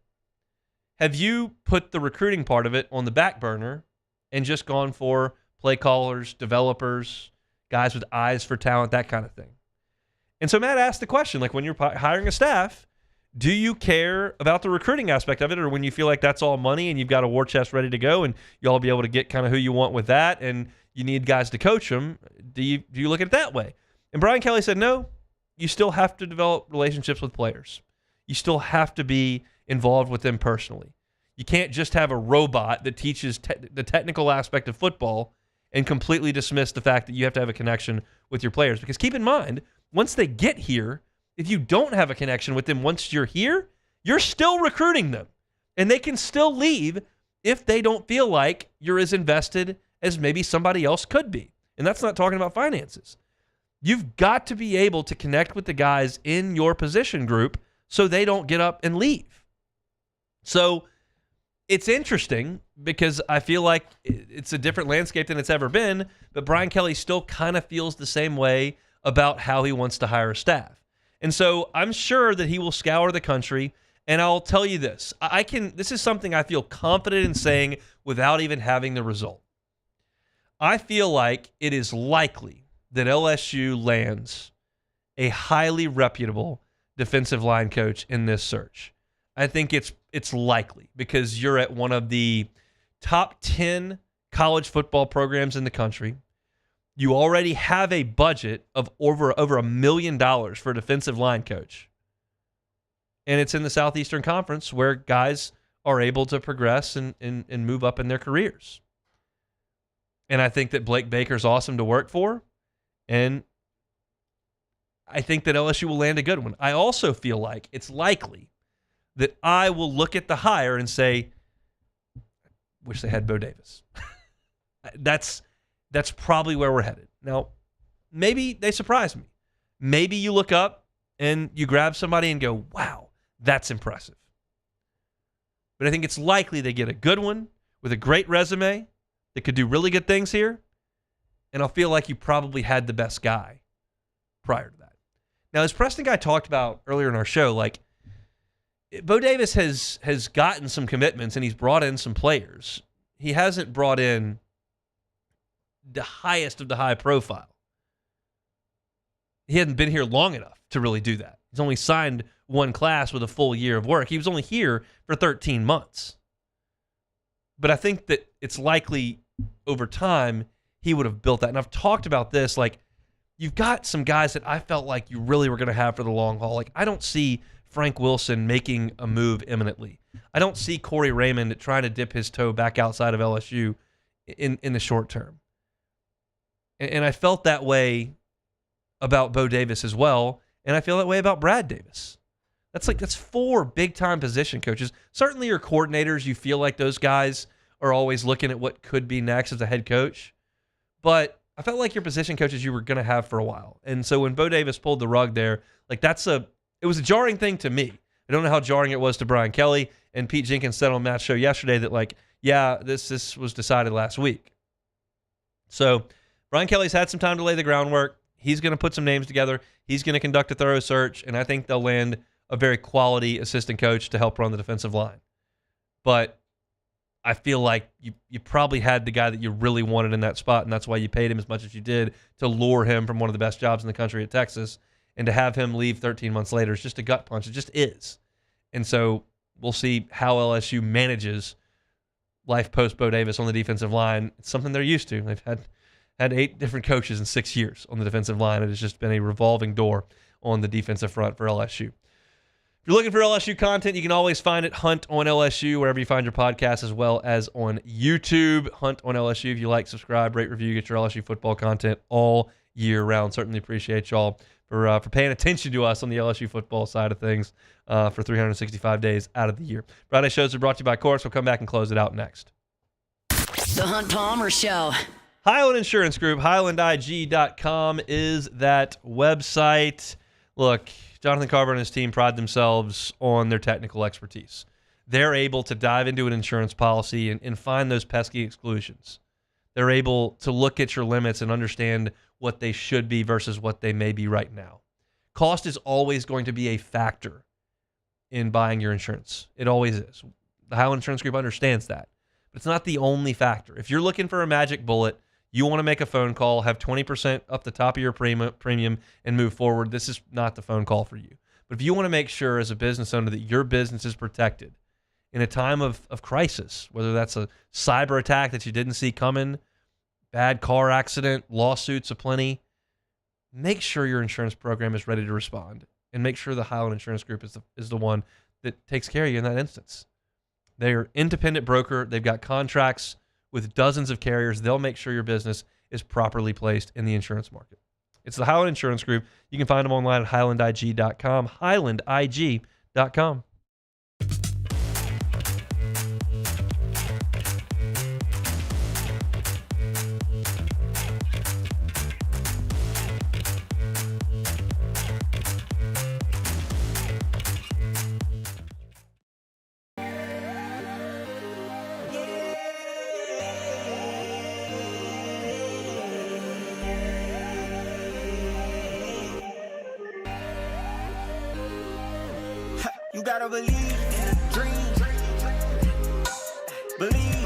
have you put the recruiting part of it on the back burner and just gone for play callers, developers, guys with eyes for talent, that kind of thing? And so Matt asked the question, like, when you're hiring a staff, do you care about the recruiting aspect of it, or when you feel like that's all money and you've got a war chest ready to go and you'll be able to get kind of who you want with that and you need guys to coach them, do you look at it that way? And Brian Kelly said, no, you still have to develop relationships with players. You still have to be involved with them personally. You can't just have a robot that teaches the technical aspect of football and completely dismiss the fact that you have to have a connection with your players. Because keep in mind, once they get here, if you don't have a connection with them once you're here, you're still recruiting them. And they can still leave if they don't feel like you're as invested as maybe somebody else could be. And that's not talking about finances. You've got to be able to connect with the guys in your position group so they don't get up and leave. So it's interesting because I feel like it's a different landscape than it's ever been, but Brian Kelly still kind of feels the same way about how he wants to hire a staff. And so I'm sure that he will scour the country, and I'll tell you this. This is something I feel confident in saying without even having the result. I feel like it is likely that LSU lands a highly reputable defensive line coach in this search. I think it's likely because you're at one of the top 10 college football programs in the country. You already have a budget of over $1 million for a defensive line coach. And it's in the Southeastern Conference where guys are able to progress and move up in their careers. And I think that Blake Baker's awesome to work for. And I think that LSU will land a good one. I also feel like it's likely that I will look at the hire and say, wish they had Bo Davis. That's probably where we're headed. Now, maybe they surprise me. Maybe you look up and you grab somebody and go, wow, that's impressive. But I think it's likely they get a good one with a great resume that could do really good things here. And I'll feel like you probably had the best guy prior to that. Now, as Preston Guy talked about earlier in our show, like, Bo Davis has gotten some commitments and he's brought in some players. He hasn't brought in the highest of the high profile. He hadn't been here long enough to really do that. He's only signed one class with a full year of work. He was only here for 13 months. But I think that it's likely over time he would have built that. And I've talked about this, like, you've got some guys that I felt like you really were going to have for the long haul. Like, I don't see Frank Wilson making a move imminently. I don't see Corey Raymond trying to dip his toe back outside of LSU in the short term. And I felt that way about Bo Davis as well, and I feel that way about Brad Davis. That's 4 big-time position coaches. Certainly your coordinators, you feel like those guys are always looking at what could be next as a head coach. But I felt like your position coaches you were going to have for a while. And so when Bo Davis pulled the rug there, like, it was a jarring thing to me. I don't know how jarring it was to Brian Kelly, and Pete Jenkins said on Matt's show yesterday that, like, yeah, this was decided last week. So Brian Kelly's had some time to lay the groundwork. He's going to put some names together. He's going to conduct a thorough search, and I think they'll land a very quality assistant coach to help run the defensive line. But I feel like you probably had the guy that you really wanted in that spot, and that's why you paid him as much as you did to lure him from one of the best jobs in the country at Texas. And to have him leave 13 months later is just a gut punch. It just is. And so we'll see how LSU manages life post Bo Davis on the defensive line. It's something they're used to. They've had 8 different coaches in 6 years on the defensive line. It has just been a revolving door on the defensive front for LSU. If you're looking for LSU content, you can always find it, Hunt on LSU, wherever you find your podcasts, as well as on YouTube. Hunt on LSU. If you like, subscribe, rate, review, get your LSU football content all year round. Certainly appreciate y'all for paying attention to us on the LSU football side of things for 365 days out of the year. Friday shows are brought to you by Course. We'll come back and close it out next. The Hunt Palmer Show. Highland Insurance Group, HighlandIG.com is that website. Look, Jonathan Carver and his team pride themselves on their technical expertise. They're able to dive into an insurance policy and find those pesky exclusions. They're able to look at your limits and understand what they should be versus what they may be right now. Cost is always going to be a factor in buying your insurance. It always is. The Highland Insurance Group understands that. But it's not the only factor. If you're looking for a magic bullet, you want to make a phone call, have 20% up the top of your premium, and move forward, this is not the phone call for you. But if you want to make sure as a business owner that your business is protected in a time of crisis, whether that's a cyber attack that you didn't see coming, bad car accident, lawsuits aplenty, make sure your insurance program is ready to respond, and make sure the Highland Insurance Group is the one that takes care of you in that instance. They're an independent broker. They've got contracts with dozens of carriers. They'll make sure your business is properly placed in the insurance market. It's the Highland Insurance Group. You can find them online at HighlandIG.com, HighlandIG.com. You gotta believe in a dream. Believe.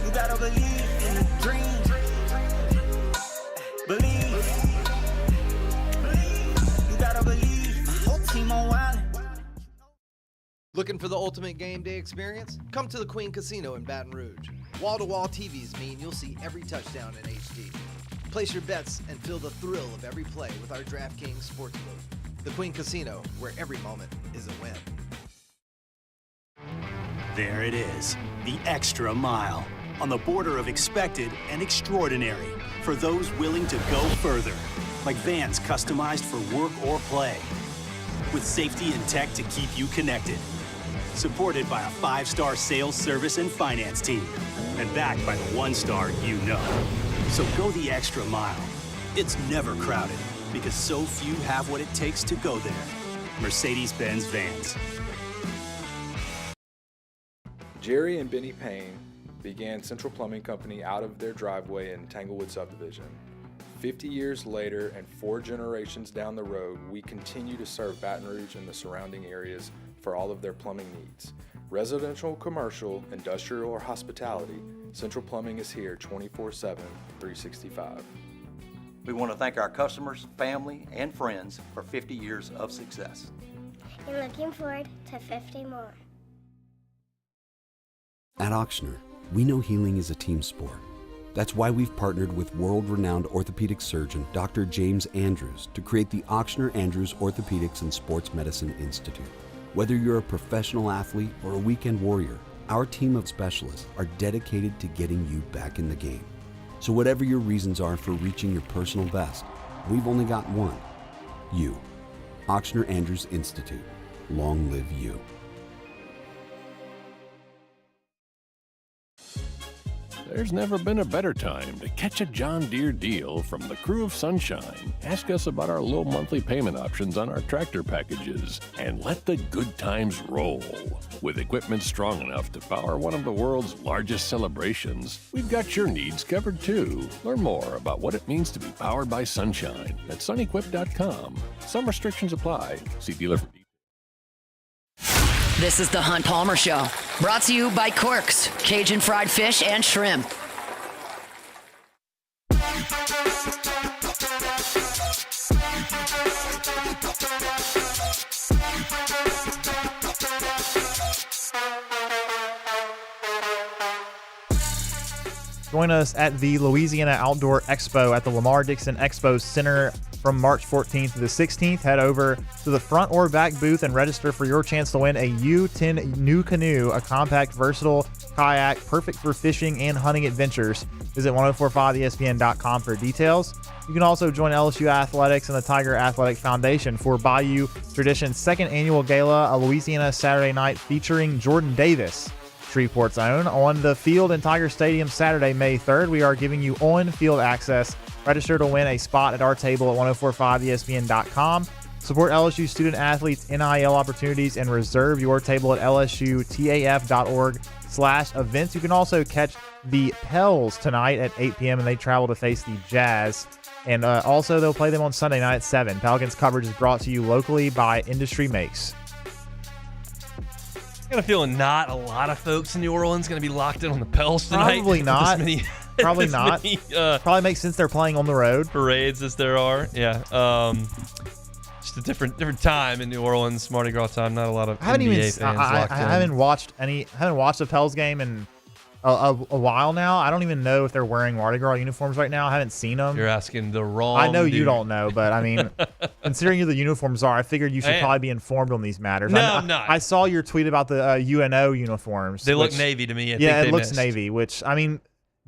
You gotta believe in a dream. Believe. You gotta believe. My whole team on wild. Looking for the ultimate game day experience? Come to the Queen Casino in Baton Rouge. Wall-to-wall TVs mean you'll see every touchdown in HD. Place your bets and feel the thrill of every play with our DraftKings Sportsbook. The Queen Casino, where every moment is a win. There it is, the extra mile. On the border of expected and extraordinary for those willing to go further. Like vans customized for work or play. With safety and tech to keep you connected. Supported by a 5-star sales, service, and finance team. And backed by the 1-star you know. So go the extra mile. It's never crowded because so few have what it takes to go there. Mercedes-Benz Vans. Jerry and Benny Payne began Central Plumbing Company out of their driveway in Tanglewood Subdivision. 50 years later and 4 generations down the road, we continue to serve Baton Rouge and the surrounding areas for all of their plumbing needs. Residential, commercial, industrial, or hospitality, Central Plumbing is here 24/7, 365. We want to thank our customers, family, and friends for 50 years of success. And looking forward to 50 more. At Auctioner, we know healing is a team sport. That's why we've partnered with world-renowned orthopedic surgeon Dr. James Andrews to create the Auctioner Andrews Orthopedics and Sports Medicine Institute. Whether you're a professional athlete or a weekend warrior, our team of specialists are dedicated to getting you back in the game. So whatever your reasons are for reaching your personal best, we've only got one: you. Auctioner Andrews Institute. Long live you. There's never been a better time to catch a John Deere deal from the crew of Sunshine. Ask us about our low monthly payment options on our tractor packages and let the good times roll. With equipment strong enough to power one of the world's largest celebrations, we've got your needs covered too. Learn more about what it means to be powered by Sunshine at sunequip.com. Some restrictions apply. See dealer for details. This is the Hunt Palmer Show, brought to you by Corks, Cajun fried fish and shrimp. Join us at the Louisiana Outdoor Expo at the Lamar Dixon Expo Center from March 14th to the 16th. Head over to the front or back booth and register for your chance to win a U10 New Canoe, a compact, versatile kayak perfect for fishing and hunting adventures. Visit 1045ESPN.com for details. You can also join LSU Athletics and the Tiger Athletic Foundation for Bayou Tradition's second annual gala, a Louisiana Saturday night featuring Jordan Davis, Shreveport's own, on the field in Tiger Stadium Saturday, May 3rd. We are giving you on-field access. Register to win a spot at our table at 1045ESPN.com. Support LSU student athletes' NIL opportunities and reserve your table at lsutaf.org/events. You can also catch the Pels tonight at 8 p.m. and they travel to face the Jazz. And also they'll play them on Sunday night at 7. Pelicans coverage is brought to you locally by Industry Makes. I got a feeling not a lot of folks in New Orleans going to be locked in on the Pels tonight. Probably not. Probably not. Probably makes sense they're playing on the road. Parades as there are. Yeah. Just a different time in New Orleans, Mardi Gras time. Not a lot of NBA fans locked in. I haven't watched the Pels game in a while now. I don't even know if they're wearing Mardi Gras uniforms right now. I haven't seen them. You're asking the wrong I know dude. you don't know, but I mean, considering who the uniforms are, I figured you should probably be informed on these matters. No, I'm not. I saw your tweet about the UNO uniforms. They look navy to me. I think it looks missed. navy, which, I mean,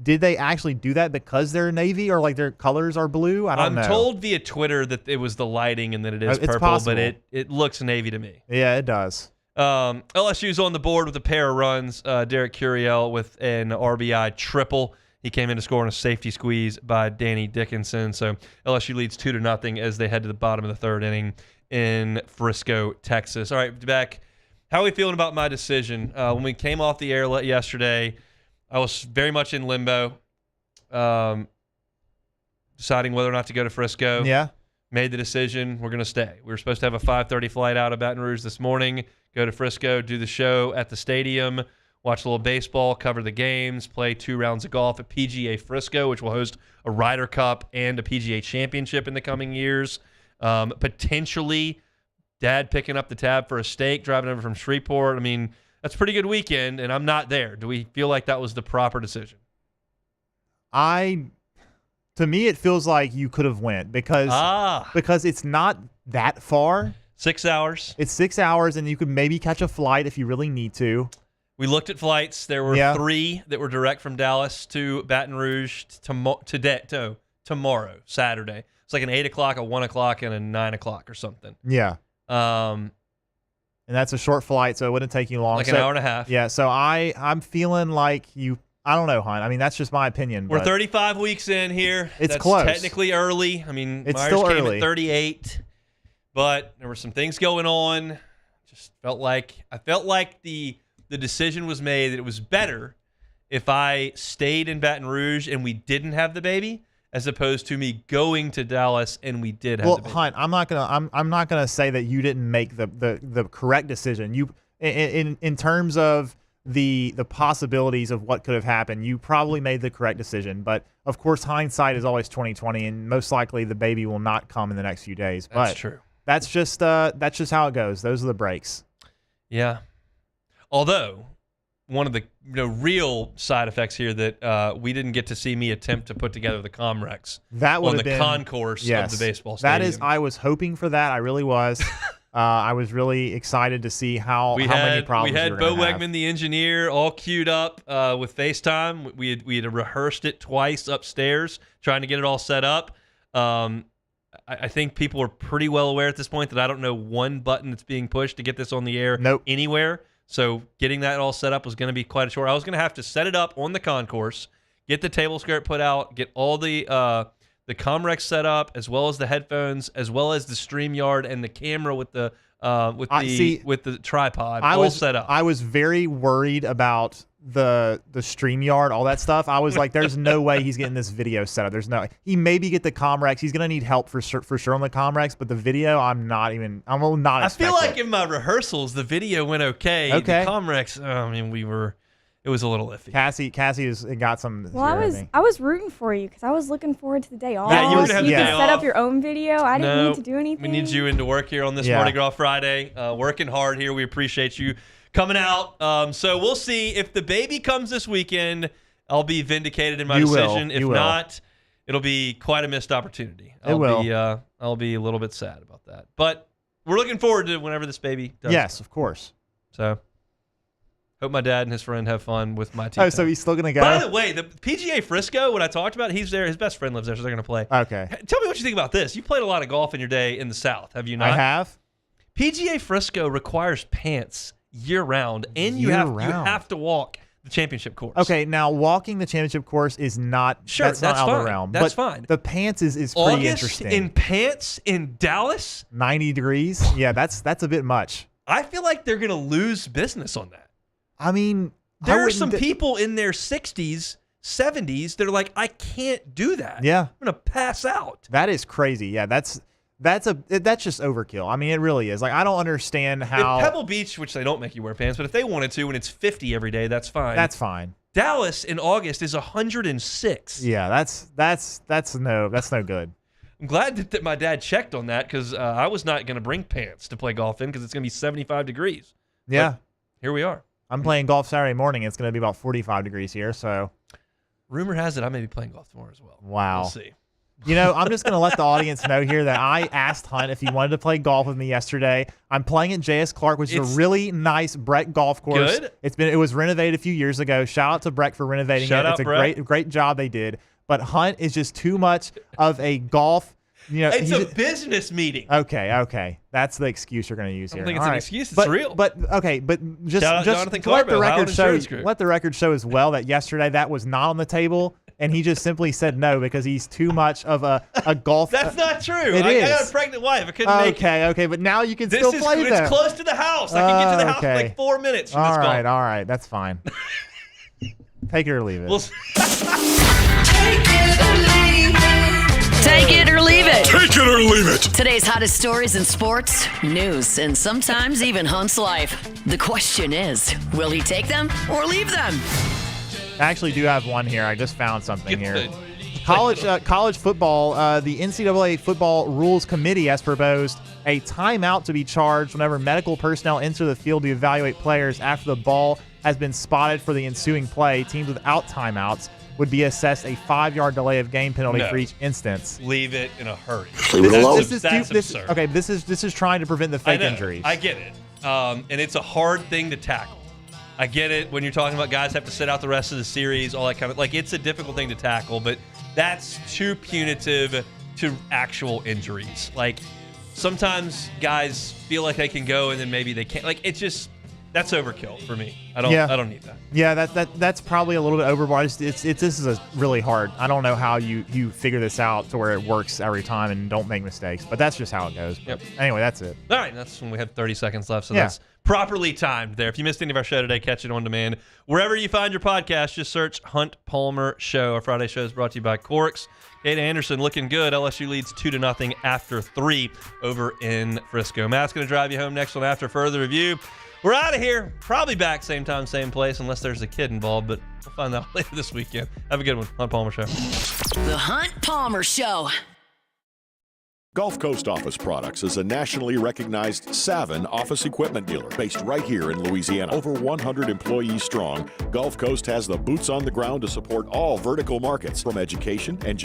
did they actually do that because they're navy or like their colors are blue? I don't know. I'm told via Twitter that it was the lighting and that it is It's purple, possible. but it looks navy to me. Yeah, it does. LSU's on the board with a pair of runs. Derek Curiel with an RBI triple. He came in to score on a safety squeeze by Danny Dickinson. So LSU leads 2-0 as they head to the bottom of the third inning in Frisco, Texas. All right, back. How are we feeling about my decision? When we came off the air yesterday, I was very much in limbo, deciding whether or not to go to Frisco. Yeah. Made the decision. We're going to stay. We were supposed to have a 5:30 flight out of Baton Rouge this morning, go to Frisco, do the show at the stadium, watch a little baseball, cover the games, play 2 rounds of golf at PGA Frisco, which will host a Ryder Cup and a PGA Championship in the coming years. Potentially dad picking up the tab for a steak, driving over from Shreveport. I mean, that's a pretty good weekend, and I'm not there. Do we feel like that was the proper decision? To me, it feels like you could have went because it's not that far. 6 hours. It's 6 hours, and you could maybe catch a flight if you really need to. We looked at flights. There were 3 that were direct from Dallas to Baton Rouge tomorrow, Saturday. It's like an 8 o'clock, a 1 o'clock, and a 9 o'clock or something. Yeah. And that's a short flight, so it wouldn't take you long. Like an hour and a half. Yeah, so I'm feeling like I don't know, Hunt. I mean, that's just my opinion. We're 35 weeks in here. It's That's close. Technically early. I mean, it's Myers still came early. at 38, but there were some things going on. Just I felt like the decision was made that it was better if I stayed in Baton Rouge and we didn't have the baby, as opposed to me going to Dallas and we did have the baby. Hunt, I'm not gonna say that you didn't make the correct decision. You in terms of the possibilities of what could have happened, you probably made the correct decision. But of course, hindsight is always 20/20, and most likely the baby will not come in the next few days. That's but true. That's just how it goes. Those are the breaks. Yeah. Although one of the real side effects here that we didn't get to see me attempt to put together the Comrex That would on have the been concourse yes, of the baseball stadium. That is, I was hoping for that. I really was. I was really excited to see how many problems we had were Bo gonna have. Wegman, the engineer, all queued up with FaceTime. We had rehearsed it twice upstairs, trying to get it all set up. I think people are pretty well aware at this point that I don't know one button that's being pushed to get this on the air anywhere. So getting that all set up was going to be quite a chore. I was going to have to set it up on the concourse, get the table skirt put out, get all the Comrex set up, as well as the headphones, as well as the StreamYard and the camera with the tripod all set up. I was very worried about the StreamYard, all that stuff. I was like, there's no way he's getting this video set up. He maybe get the Comrex. He's gonna need help for sure on the Comrex, but the video, I feel like in my rehearsals the video went okay. The Comrex, it was a little iffy. Cassie has got some. Well, I was rooting for you because I was looking forward to the day off. Yeah, you were to have the day off. Set up your own video. I didn't need to do anything. We need you into work here on this Mardi Gras Friday. Working hard here. We appreciate you coming out. So we'll see if the baby comes this weekend. I'll be vindicated in my decision. If not, it'll be quite a missed opportunity. I'll be a little bit sad about that. But we're looking forward to whenever this baby does. Yes, of course. So hope my dad and his friend have fun with my team. Oh, so he's still going to go? By the way, the PGA Frisco, what I talked about, he's there. His best friend lives there, so they're going to play. Okay. Tell me what you think about this. You played a lot of golf in your day in the South, have you not? I have. PGA Frisco requires pants year-round, and you have to walk the championship course. Okay, now walking the championship course is not that's not out of the realm. That's but fine. The pants is pretty August interesting. in pants in Dallas? 90 degrees? Yeah, that's a bit much. I feel like they're going to lose business on that. I mean, there are some people in their 60s, 70s that are like, I can't do that. Yeah. I'm going to pass out. That is crazy. Yeah, that's just overkill. I mean, it really is. Like, I don't understand how. If Pebble Beach, which they don't make you wear pants, but if they wanted to and it's 50 every day, that's fine. That's fine. Dallas in August is 106. Yeah, that's no good. I'm glad that my dad checked on that because I was not going to bring pants to play golf in because it's going to be 75 degrees. Yeah. But here we are. I'm playing golf Saturday morning. It's going to be about 45 degrees here, so. Rumor has it I may be playing golf tomorrow as well. Wow. We'll see. You know, I'm just going to let the audience know here that I asked Hunt if he wanted to play golf with me yesterday. I'm playing at J.S. Clark, which is a really nice Breck golf course. Good. It was renovated a few years ago. Shout out to Breck for renovating it. It's a great job they did. But Hunt is just too much of a golf. You know, it's a business meeting. Okay. That's the excuse you're going to use here. I don't think it's an excuse. It's real. But just let the record show as well that yesterday that was not on the table, and he just simply said no because he's too much of a golf. That's not true. I got a pregnant wife. I couldn't make it. Okay, but now you can still play them. It's close to the house. I can get to the house in like 4 minutes from this golf. All right. That's fine. Take it or leave it. Take it or leave it. Take it or leave it. Today's hottest stories in sports, news, and sometimes even Hunt's life. The question is, will he take them or leave them? I actually do have one here. I just found something here. College football, the NCAA Football Rules Committee has proposed a timeout to be charged whenever medical personnel enter the field to evaluate players after the ball has been spotted for the ensuing play. Teams without timeouts would be assessed a 5-yard delay of game penalty for each instance. Leave it in a hurry. Leave it alone. That's absurd. Okay, this is trying to prevent the fake injuries. I get it. And it's a hard thing to tackle. I get it when you're talking about guys have to sit out the rest of the series, all that kind of, like, it's a difficult thing to tackle, but that's too punitive to actual injuries. Like, sometimes guys feel like they can go and then maybe they can't. Like, it's just, that's overkill for me. I don't need that. Yeah, that's probably a little bit overboard. This is really hard. I don't know how you figure this out to where it works every time and don't make mistakes, but that's just how it goes. Yep. Anyway, that's it. All right, that's when we have 30 seconds left, so that's properly timed there. If you missed any of our show today, catch it on demand. Wherever you find your podcast, just search Hunt Palmer Show. Our Friday show is brought to you by Corks. Kate Anderson looking good. LSU leads 2-0 after 3 over in Frisco. Matt's going to drive you home next one after further review. We're out of here. Probably back same time, same place, unless there's a kid involved, but we'll find out later this weekend. Have a good one. Hunt Palmer Show. The Hunt Palmer Show. Gulf Coast Office Products is a nationally recognized Savin office equipment dealer based right here in Louisiana. Over 100 employees strong, Gulf Coast has the boots on the ground to support all vertical markets, from education and